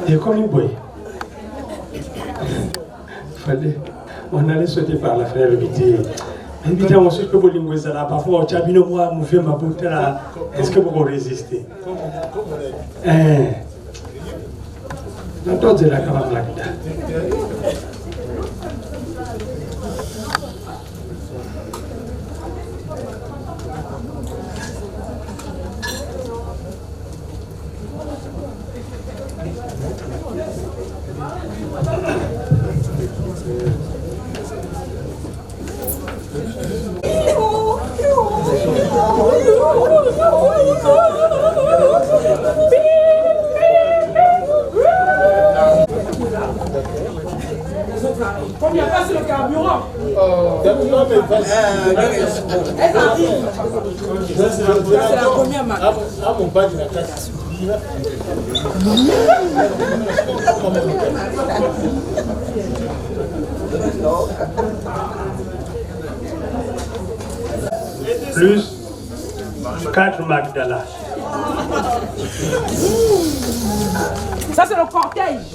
Et comme il boit, fallait, on allait sauter par la fenêtre, invité ensuite que vous linguez ça là, parfois on tient moi, vous faites ma bouteille là, est-ce que vous résistez? L'autre c'est la camarade là. Comme il n'y a pas sur le carburant. Non, mais vas-y. Elle arrive. C'est la première Magda. Ah, mon badge, il a cassé. Plus 4 Magdala. Ça, c'est le cortège.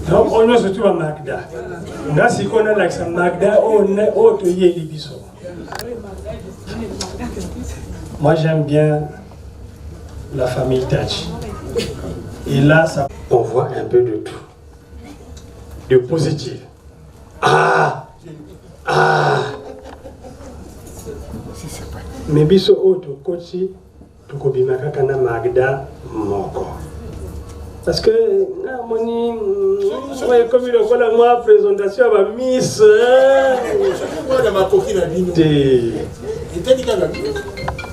Donc on a surtout à Magda. Là, si on a l'accent Magda, on est autre Yélibiso. Moi, j'aime bien la famille Tachi. Et là, ça, on voit un peu de tout. De positif. Mais biso autre coach, tu kobimaka kana Magda moko. Parce que, comme il a moi présentation à Miss.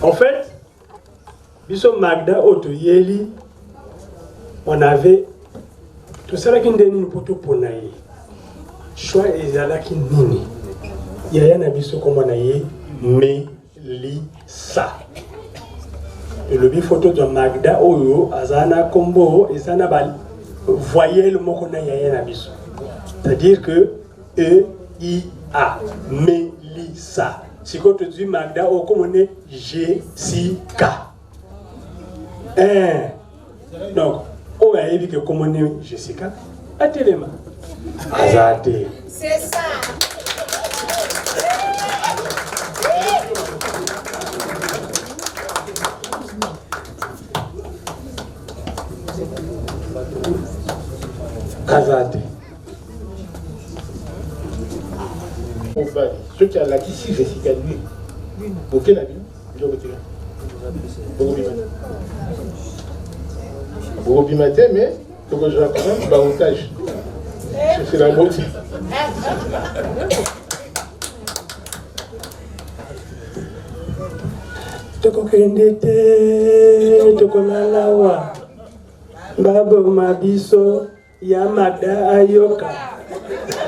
En fait, biso Magda Otoyeli, on avait tout ça qui est pour tout pour naïe. Choix et zala qui nini. Il y a un abisso comme on a eu, Melissa. Et le bi photo de Magda Oyo, Azana Kombo, et Zana Bal, voyez le mot qu'on a un abisso. C'est-à-dire que E-I-A, Melissa. Si on te dit Magda Oyo, comme on est Jessica. Donc, on a dit que comme on est Jessica, attelez-moi. Azate. C'est ça. Azate. Ceux qui ont la ici, Jessica, lui. Aucun ami. Il est au Bogobi matin, mais Donc je la connais, bah otage. C'est la beauté. Toko kendete, toko lalawa. Babo mabiso, yamada ayoka.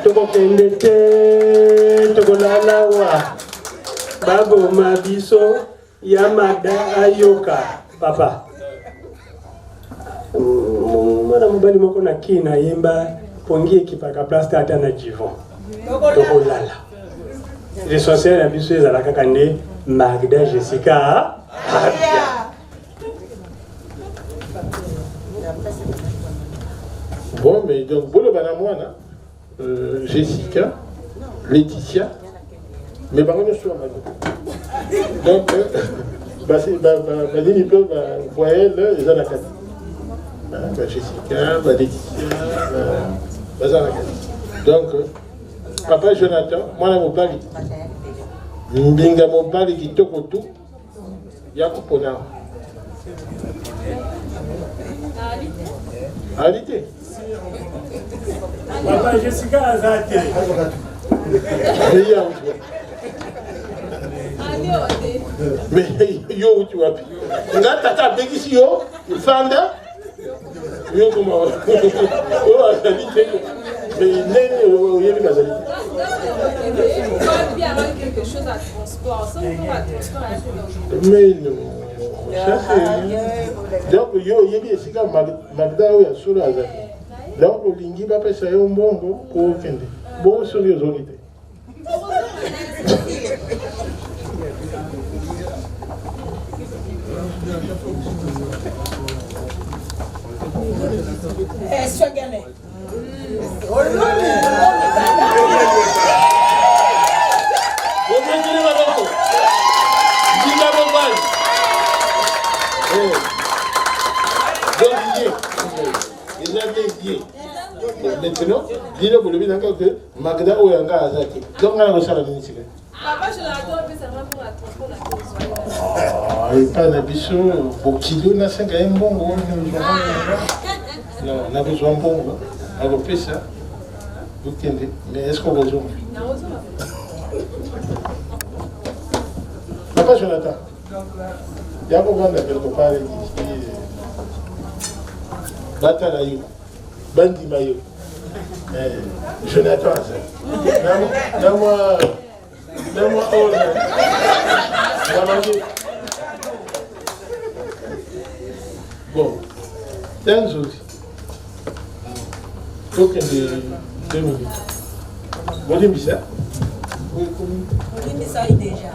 Toko kendete, toko lalawa. Babo mabiso, yamada ayoka. Papa. Mwana mobali moko na kina yemba pongi ekipaka place ata na jivon. Toko lala. L'essentiel à biso ezalaka kande Magda Jessica Abia. Bon, mais donc, Bolo Banamouana, Jessica, Laetitia, mais par contre, je suis à donc, Badini peut voir les Anakati. Jessica, Laetitia, Anakati. Donc, papa Jonathan, moi, je suis Mbinga mobali kitoko tu ya kupona. Arrêtez. Papa Jessica Azate. Mais yo tu vas plus. Nga tata begisi yo, fanda. Yo comment? Yo azalite. Mais nene yo yebi kazalite. Quelque chose à transport, ça on va transport. Mais non, ça c'est. Donc, yo yebi esika Magda oya solo azali. Donc, olingi ba pesa yo mbongo pour kende. Bon solo yo zolite. Sois gagné. Maintenant, dis-le pour le bien encore que Magda ou Yanga Azaki. Donc, on a reçu la ministre. Papa, je l'adore, mais ça va pour la transport. Ah, et pas d'habitude, pour kilo, on a 5 à 1 bon. Non, on a besoin de bon. On va faire ça. Mais est-ce qu'on a besoin? Papa Jonathan, il y a beaucoup de quelque part qui Batalayo, Bandi Mayo, Jonathan, donne-moi bon, dans autres, il faut qu'il y ait 2 minutes. Vous avez mis ça? Oui, mais ça y est déjà.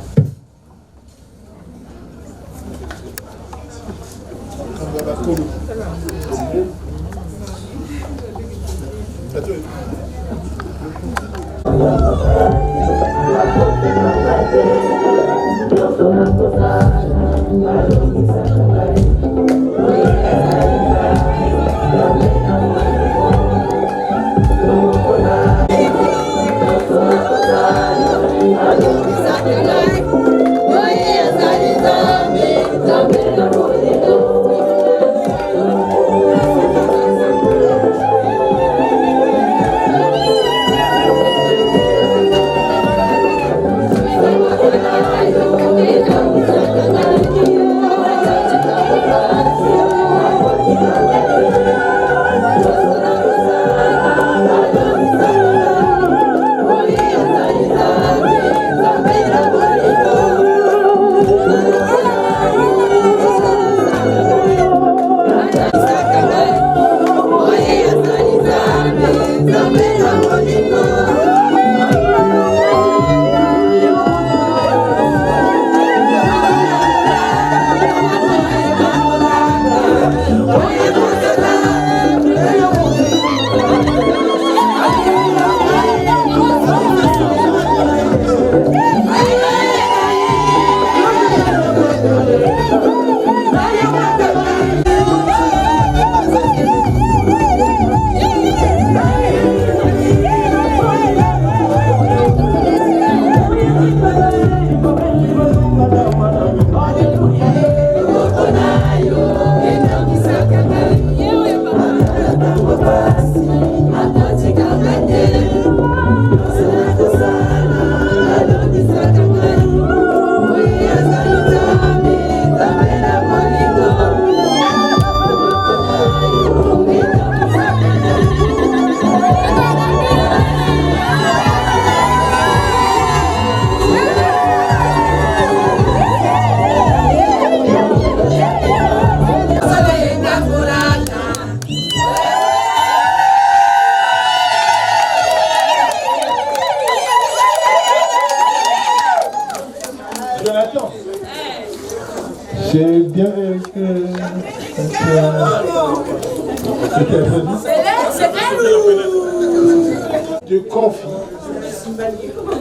Je confie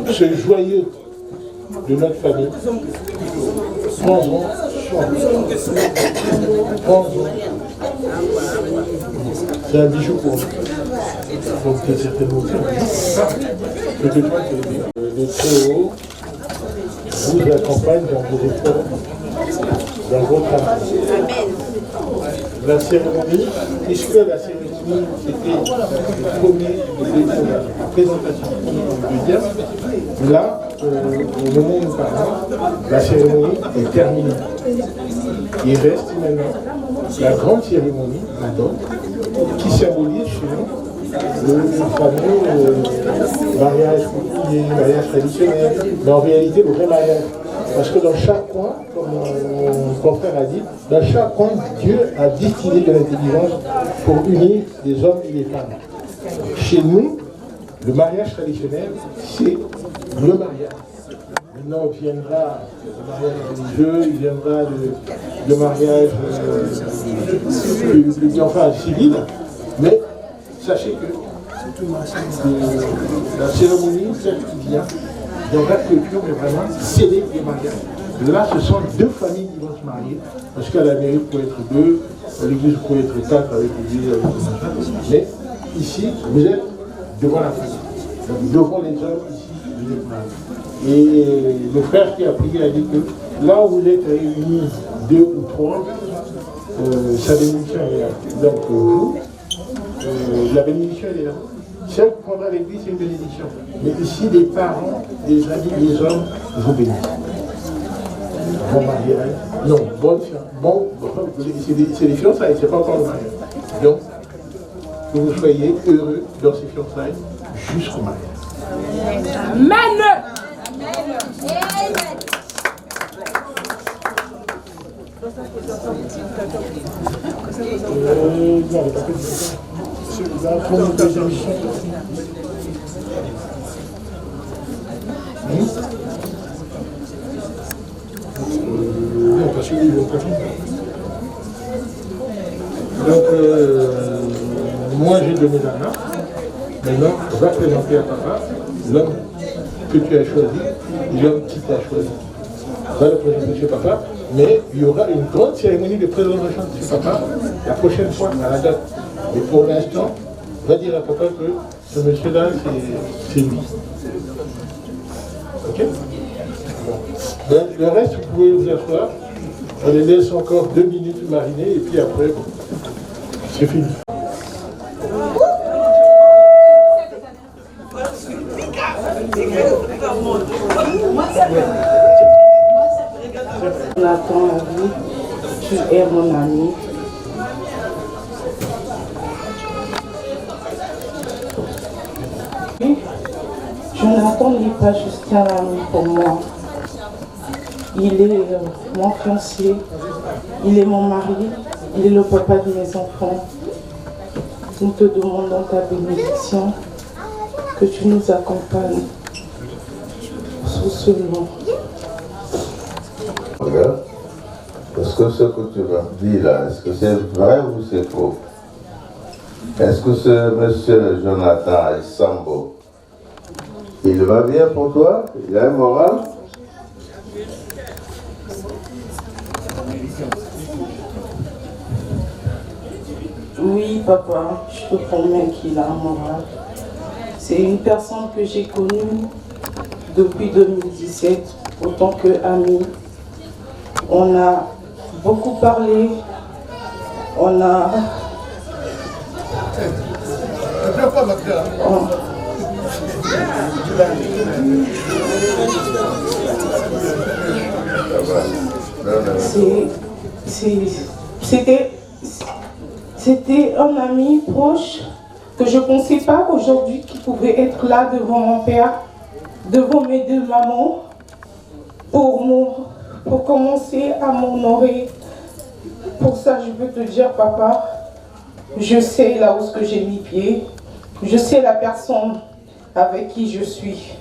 ce joyeux de notre famille. Prends-en soin. C'est un bijou pour nous. Donc c'est certainement que toi, le Très-Haut vous accompagne dans vos efforts, dans votre amour. La cérémonie, puisque la cérémonie c'était le premier, la présentation du deuxième, là, au moment où nous parlons, la cérémonie est terminée. Il reste maintenant la grande cérémonie, la dot, qui symbolise chez nous le fameux mariage coutumier, mariage traditionnel, mais en réalité le vrai mariage. Parce que dans chaque coin, comme mon confrère a dit, dans chaque coin, Dieu a distillé de l'intelligence pour unir les hommes et les femmes. Chez nous, le mariage traditionnel, c'est le mariage. Maintenant viendra le mariage religieux, il viendra le mariage enfin, civil, mais sachez que la cérémonie, celle qui vient, dans la culture, mais vraiment sceller les mariages. Là, ce sont deux familles qui vont se marier, parce qu'à la mairie, vous pouvez être deux, à l'église, vous pouvez être quatre avec l'église, avec le machin. Mais ici, vous êtes devant la famille. Donc, devant les hommes, ici, vous êtes mariés. Et le frère qui a prié a dit que là où vous êtes réunis deux ou trois, sa bénédiction est là. Donc, vous, la bénédiction elle est là. Celle qui prendra l'église, c'est une bénédiction. Mais ici, les parents, les amis, les hommes vous bénissent. Bon mariage. Non, bon, c'est des fiançailles, c'est pas encore le mariage. Donc, que vous soyez heureux dans ces fiançailles jusqu'au mariage. Amen. Non, parce qu'ils vont pas finir. Donc, moi j'ai donné la main. Maintenant, on va présenter à papa l'homme que tu as choisi, l'homme qui t'a choisi. On va le présenter chez papa, mais il y aura une grande cérémonie de présentation de chez papa la prochaine fois, à la date. Mais pour l'instant, on va dire à papa que ce monsieur-là, c'est lui. Ok? Bon. Le reste, vous pouvez vous asseoir. On les laisse encore 2 minutes mariner et puis après, bon, c'est fini. Jonathan Henry, qui est mon ami. Jonathan n'est pas juste un ami pour moi. Il est mon fiancé, il est mon mari, il est le papa de mes enfants. Nous te demandons ta bénédiction, que tu nous accompagnes sous ce nom. Regarde, est-ce que ce que tu me dis là, est-ce que c'est vrai ou c'est faux? Est-ce que ce monsieur Jonathan Sambo, il va bien pour toi? Il a un moral? Oui, papa, je te promets qu'il a un moral. C'est une personne que j'ai connue depuis 2017, autant qu'ami. On a beaucoup parlé, on a... C'était un ami proche que je ne pensais pas aujourd'hui qu'il pouvait être là devant mon père, devant mes deux mamans, pour commencer à m'honorer. Pour ça, je veux te dire, papa, je sais là où j'ai mis pied, je sais la personne avec qui je suis.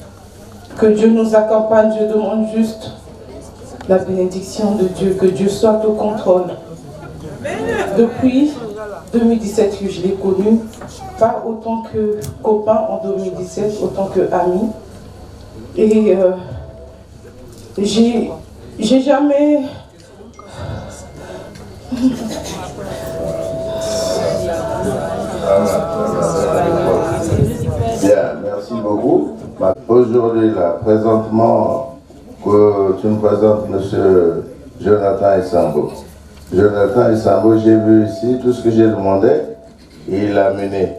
Que Dieu nous accompagne, je demande juste la bénédiction de Dieu, que Dieu soit au contrôle. depuis 2017 que je l'ai connu, pas autant que copain en 2017, autant que ami. Et j'ai jamais... Bien, merci beaucoup. Aujourd'hui, là, présentement, que tu me présentes M. Jonathan Isambo. Jonathan Isambo, j'ai vu ici tout ce que j'ai demandé et il a mené.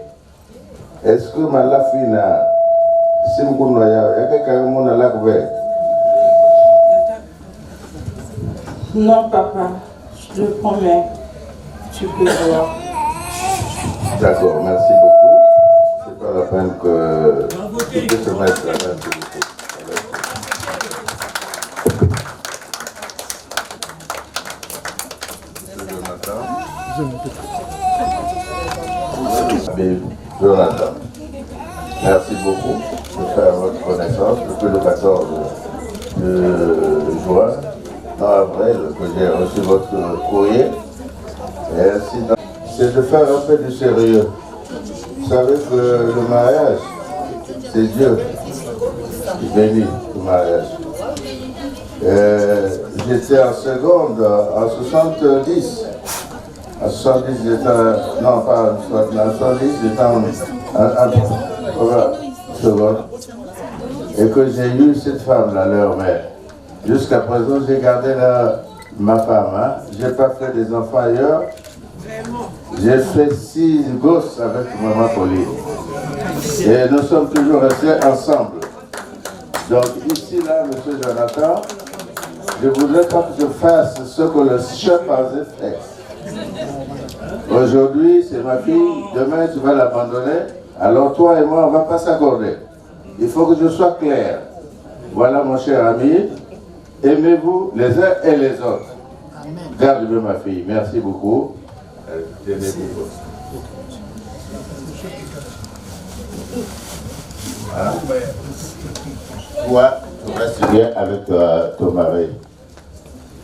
Est-ce que ma lafina, si je Non, papa, je le promets, tu peux voir. D'accord, merci beaucoup. C'est pas la peine que tu peux se mettre la main sur le coup. Jonathan, merci beaucoup de faire votre connaissance depuis le 14 de juin, en avril, que j'ai reçu votre courrier. C'est de faire un peu de sérieux. Vous savez que le mariage, c'est Dieu qui bénit le mariage. J'étais en seconde en 70. En 70, j'étais... Non, pas en 70, j'étais en seconde. Et que j'ai eu cette femme-là, leur mère. Jusqu'à présent, j'ai gardé ma femme. Hein. Je n'ai pas fait des enfants ailleurs. J'ai fait 6 gosses avec maman Pauline. Et nous sommes toujours restés ensemble. Donc ici, là, M. Jonathan, je ne voudrais pas que je fasse ce que le chef avait fait. Aujourd'hui, c'est ma fille, demain tu vas l'abandonner, alors toi et moi, on ne va pas s'accorder. Il faut que je sois clair. Voilà mon cher ami, aimez-vous les uns et les autres. Garde bien ma fille, merci beaucoup. Toi, tu restes bien avec ton mari.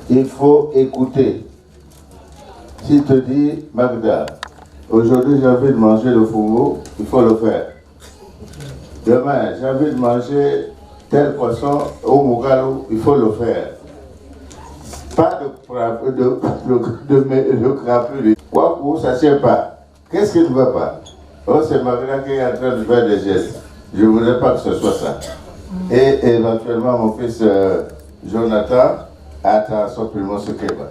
Il faut écouter. S'il te dit, Magda, aujourd'hui j'ai envie de manger le fourreau, il faut le faire. Demain, j'ai envie de manger tel poisson au Mugalo, il faut le faire. Pas de crapule. Quoi que ça ne tient pas. Qu'est-ce qui ne va pas? Oh, c'est Magda qui est en train de faire des gestes. Je ne voudrais pas que ce soit ça. Et éventuellement, mon fils Jonathan, attends, simplement ce qu'il va.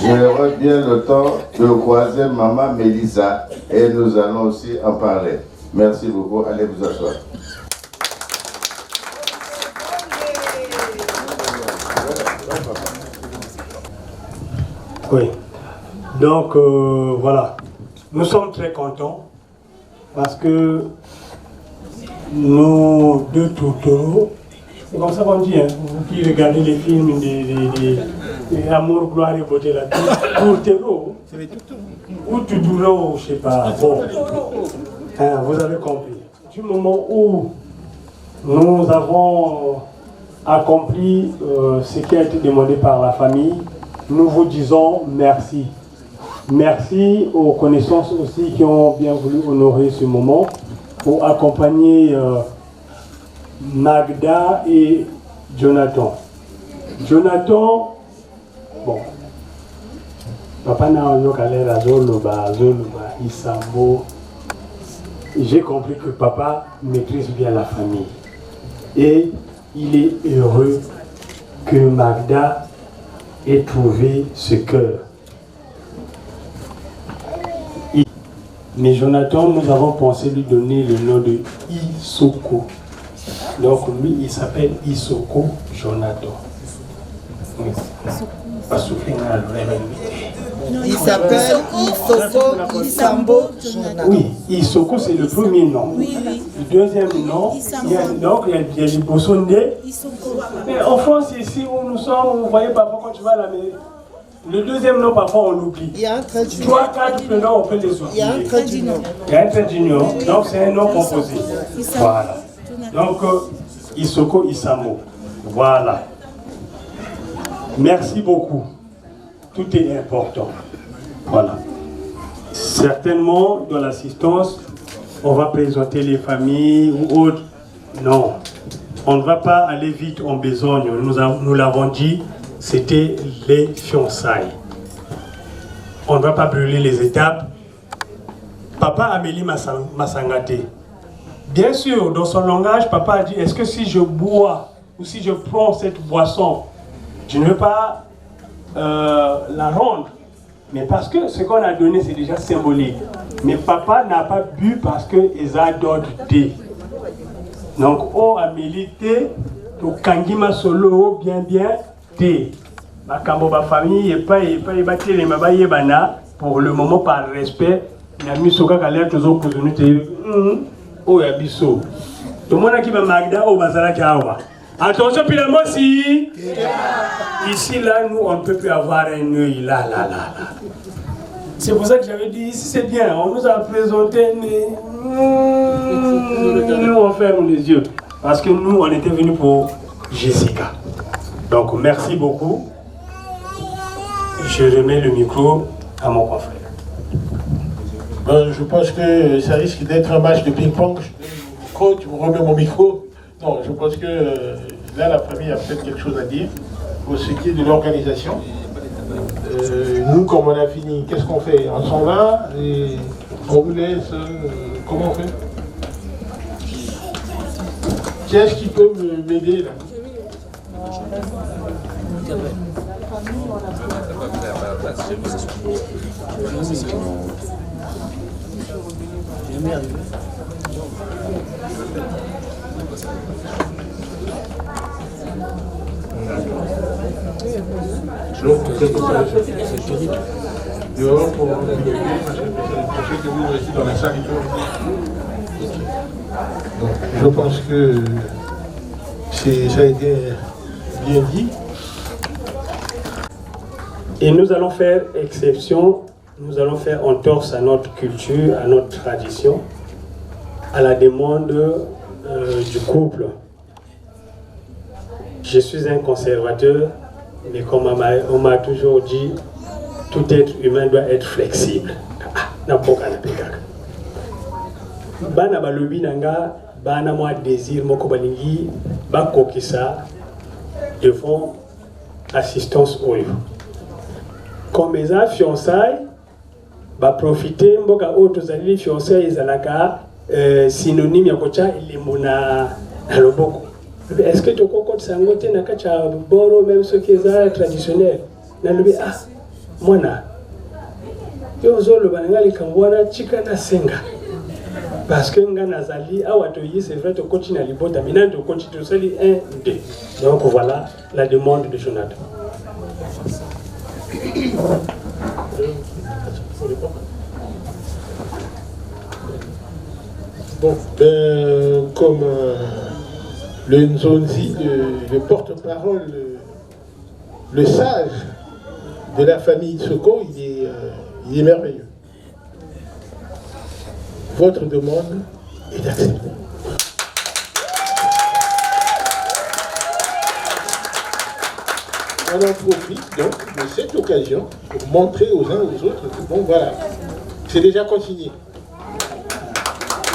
J'aurai bien le temps de croiser maman Mélissa et nous allons aussi en parler. Merci beaucoup. Allez vous asseoir. Oui. Donc, voilà. Nous sommes très contents parce que nous deux tourtereaux, c'est comme ça qu'on dit, hein, vous qui regardez les films des Amour, gloire et beauté là, tourtereaux, ou toutouraux, je sais pas, bon, hein, vous avez compris. Du moment où nous avons accompli ce qui a été demandé par la famille, nous vous disons merci. Merci aux connaissances aussi qui ont bien voulu honorer ce moment pour accompagner Magda et Jonathan. Jonathan, bon, papa n'a pas Isambo. J'ai compris que papa maîtrise bien la famille. Et il est heureux que Magda ait trouvé ce cœur. Mais Jonathan, nous avons pensé lui donner le nom de Isoko. Donc lui, il s'appelle Isoko Jonathan. Oui. Il s'appelle Isoko Isambo Jonathan. Oui, Isoko c'est le premier nom. Oui, oui. Le deuxième nom, il y a les Bossondé. Mais en France, ici où nous sommes, vous voyez parfois quand tu vas à la mairie, le deuxième nom, parfois on l'oublie. Il y a un trait d'union. 3, 4 prénoms, on peut les oublier. Il y a un trait d'union. Il y a un trait d'union, donc c'est un nom composé. Voilà. Donc, Isoko Isamo. Voilà. Merci beaucoup. Tout est important. Voilà. Certainement, dans l'assistance, on va présenter les familles ou autres. Non, on ne va pas aller vite en besogne. Nous l'avons dit, c'était les fiançailles. On ne va pas brûler les étapes. Papa Amélie Masangate. Bien sûr, dans son langage, papa a dit, est-ce que si je bois ou si je prends cette boisson, je ne veux pas la rendre? Mais parce que ce qu'on a donné, c'est déjà symbolique. Mais papa n'a pas bu parce qu'ils ont d'autres thé. Donc, on a milité pour Kangima Solo, bien, thé. Ma famille, et pas les pour le moment, par respect, il y a mis ce qu'on a l'air toujours pour nous dire, oh, il y a biso. Tout le monde qui va Magda, oh, Bazala Kawa. Attention, puis la si. Ici, là, nous, on ne peut plus avoir un œil là. C'est pour ça que j'avais dit, ici, c'est bien. On nous a présenté, mais nous, on ferme les yeux. Parce que nous, on était venus pour Jessica. Donc, merci beaucoup. Je remets le micro à mon confrère. Je pense que ça risque d'être un match de ping-pong. Tu me remets mon micro. Non, je pense que là, la famille a peut-être quelque chose à dire pour ce qui est de l'organisation. Nous, comme on a fini, qu'est-ce qu'on fait? On s'en va et on vous laisse. Comment on fait? Qui est-ce qui peut m'aider là? Dehors pour que vous restez dans la salle. Donc, je pense que ça a été bien dit. Et nous allons faire exception, nous allons faire entorse à notre culture, à notre tradition, à la demande du couple. Je suis un conservateur, mais comme on m'a toujours dit, tout être humain doit être flexible. Bana balobi nanga, bana moi désir moko balingi, ba kokisa devant assistance oyo. Comme les fiançailles, ba profiter mboka auto zali fiançailles ezalaka synonyme ya kocha ilimuna na loboko. Est-ce que tu comprends ça ngote na kacha boro même ce qui est traditionnel na lobi ah mwana yo zolo bangali kangwana chika na senga parce que nga nazali awa to yi c'est vrai to coach na libota mina to coach to sali 1 2 donc voilà la demande de Jonathan. Bon, comme le Nzonzi, le porte-parole, le sage de la famille Soko, il est merveilleux. Votre demande est acceptée. On en profite donc de cette occasion pour montrer aux uns aux autres que bon voilà, c'est déjà consigné.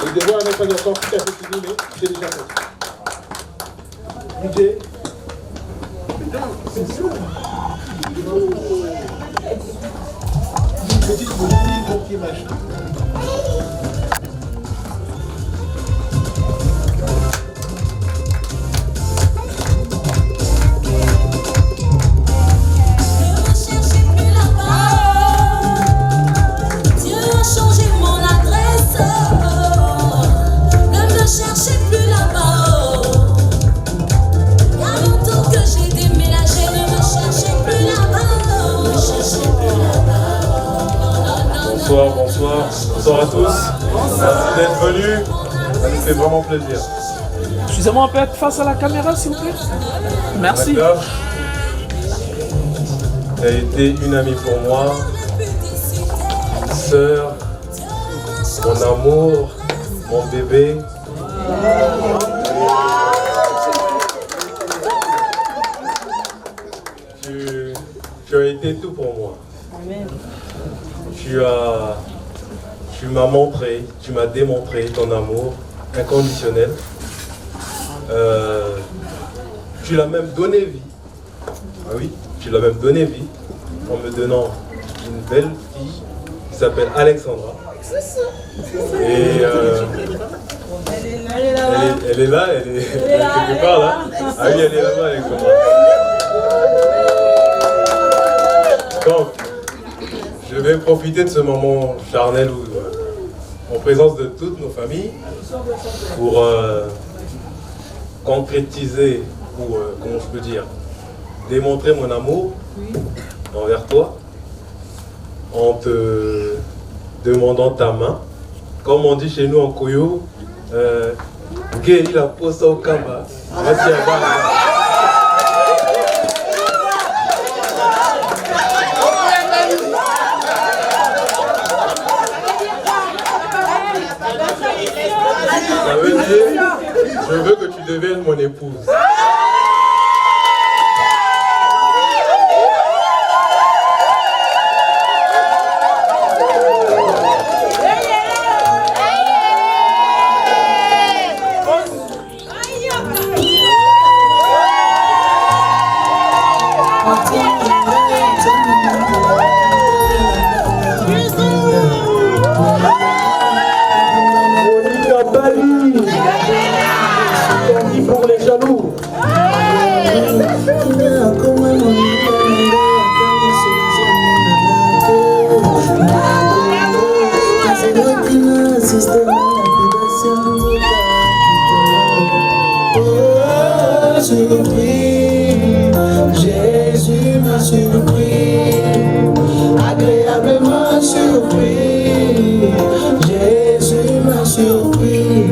Le devoir n'est pas encore tout à fait fini, mais c'est déjà consigné. Budget. Petite politique, petit machin. Bonsoir à tous. Merci d'être venus. Ça nous fait vraiment plaisir. Excusez-moi, on peut être face à la caméra, s'il vous plaît? Merci. Tu as été une amie pour moi, une sœur, mon amour, mon bébé. Tu as été tout pour moi. Amen. Tu as tu m'as montré, tu m'as démontré ton amour inconditionnel. Tu l'as même donné vie. Ah oui, tu l'as même donné vie en me donnant une belle fille qui s'appelle Alexandra. Et elle est là, elle est quelque part là. Ah oui, elle est là-bas, Alexandra. Donc, je vais profiter de ce moment charnel où, en présence de toutes nos familles pour concrétiser ou, comment je peux dire, démontrer mon amour envers toi en te demandant ta main. Comme on dit chez nous en Koyo, Guéri la posa au Kamba. Ça veut dire, je veux que tu deviennes mon épouse. Pour les jaloux. Jésus m'a surpris, agréablement surpris. Jésus m'a surpris.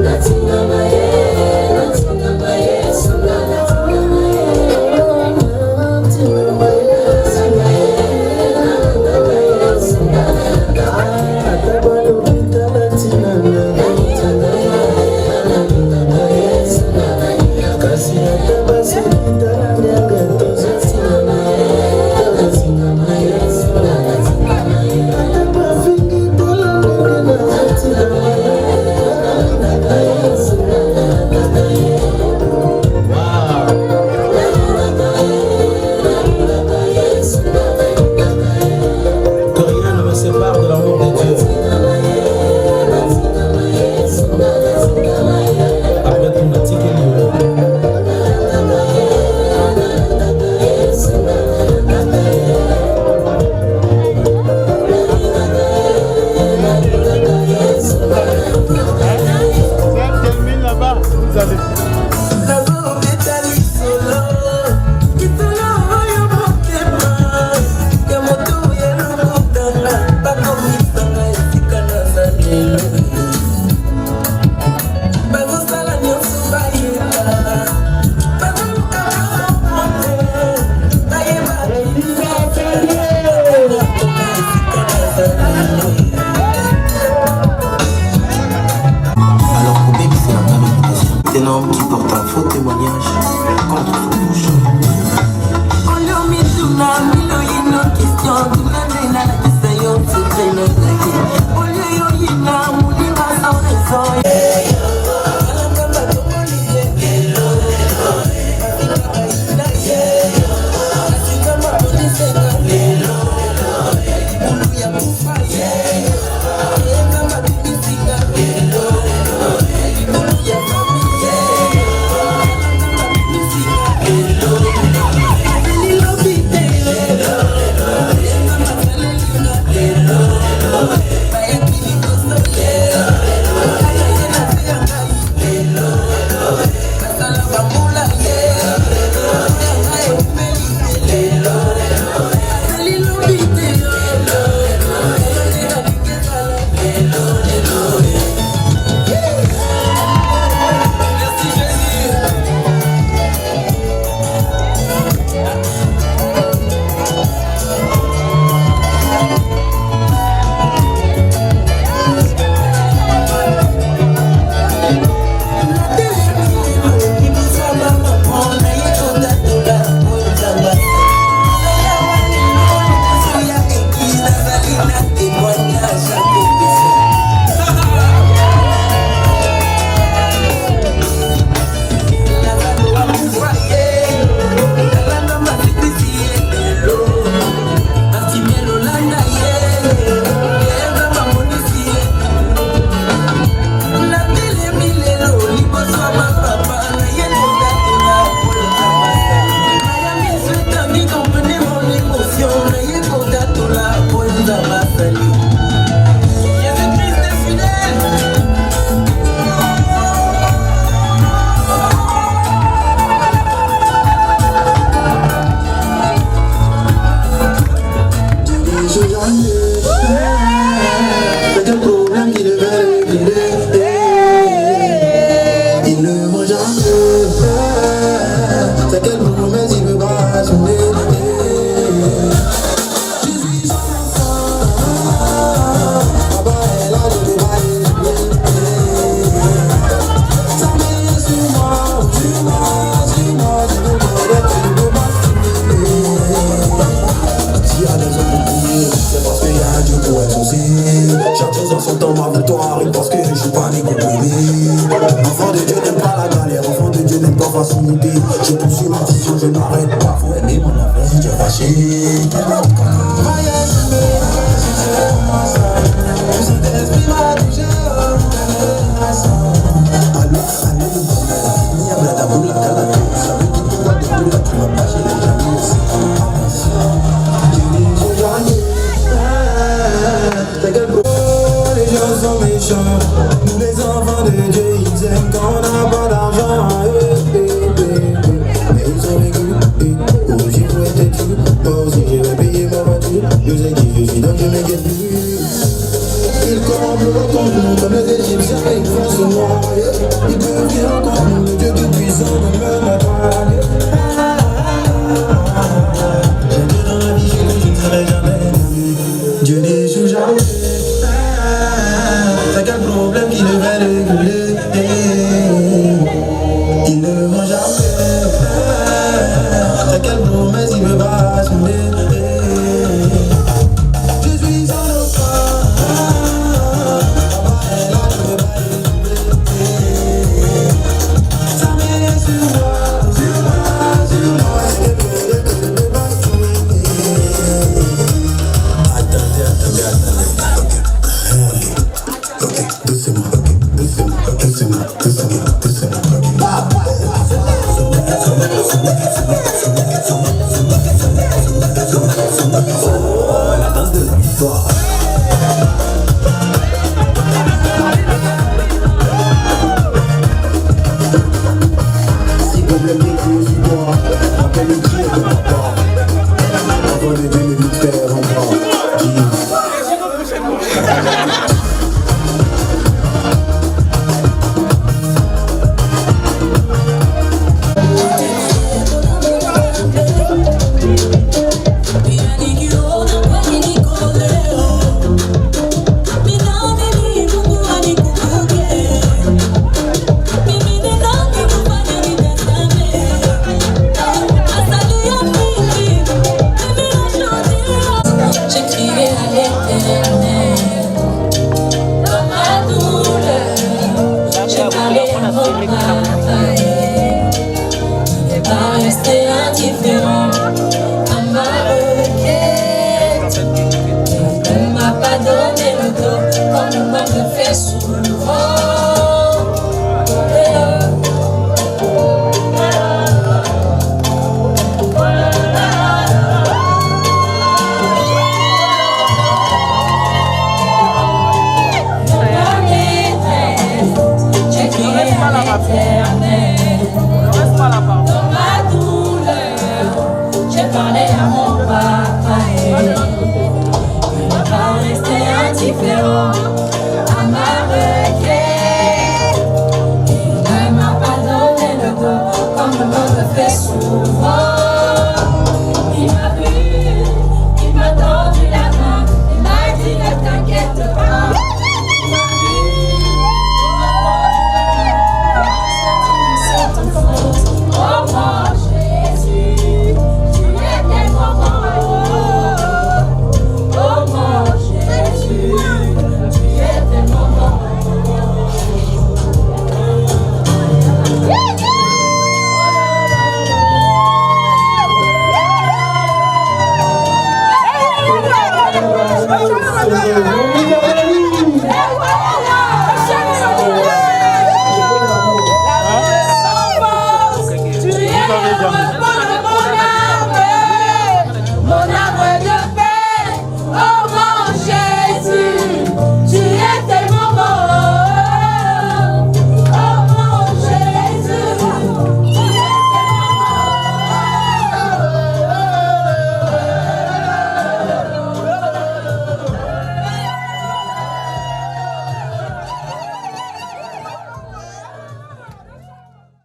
Natinga maye, sunga Qui porte un faux témoignage contre son bouche. Chaque chose en son temps, ma victoire arrive parce que je suis pas né comme bébé. Enfant de Dieu n'aime pas la galère, enfant de Dieu n'aime pas facilité. Je poursuis ma vision, je n'arrête pas. Faut aimer mon enfant si tu es fâché. Nous les enfants de Dieu, ils aiment quand on n'a pas d'argent. Mais ils ont vécu, oh j'ai pour être tu, oh si je vais payer ma voiture. C'est quelle promesse il veut pas assumer. Je suis en enfant. Là, je veux pas échouer. Ça m'est sur moi. La danse de la victoire. Si problème d'écrit sur toi, appelle le Dieu de papa. Avant de Dieu, le vite fait.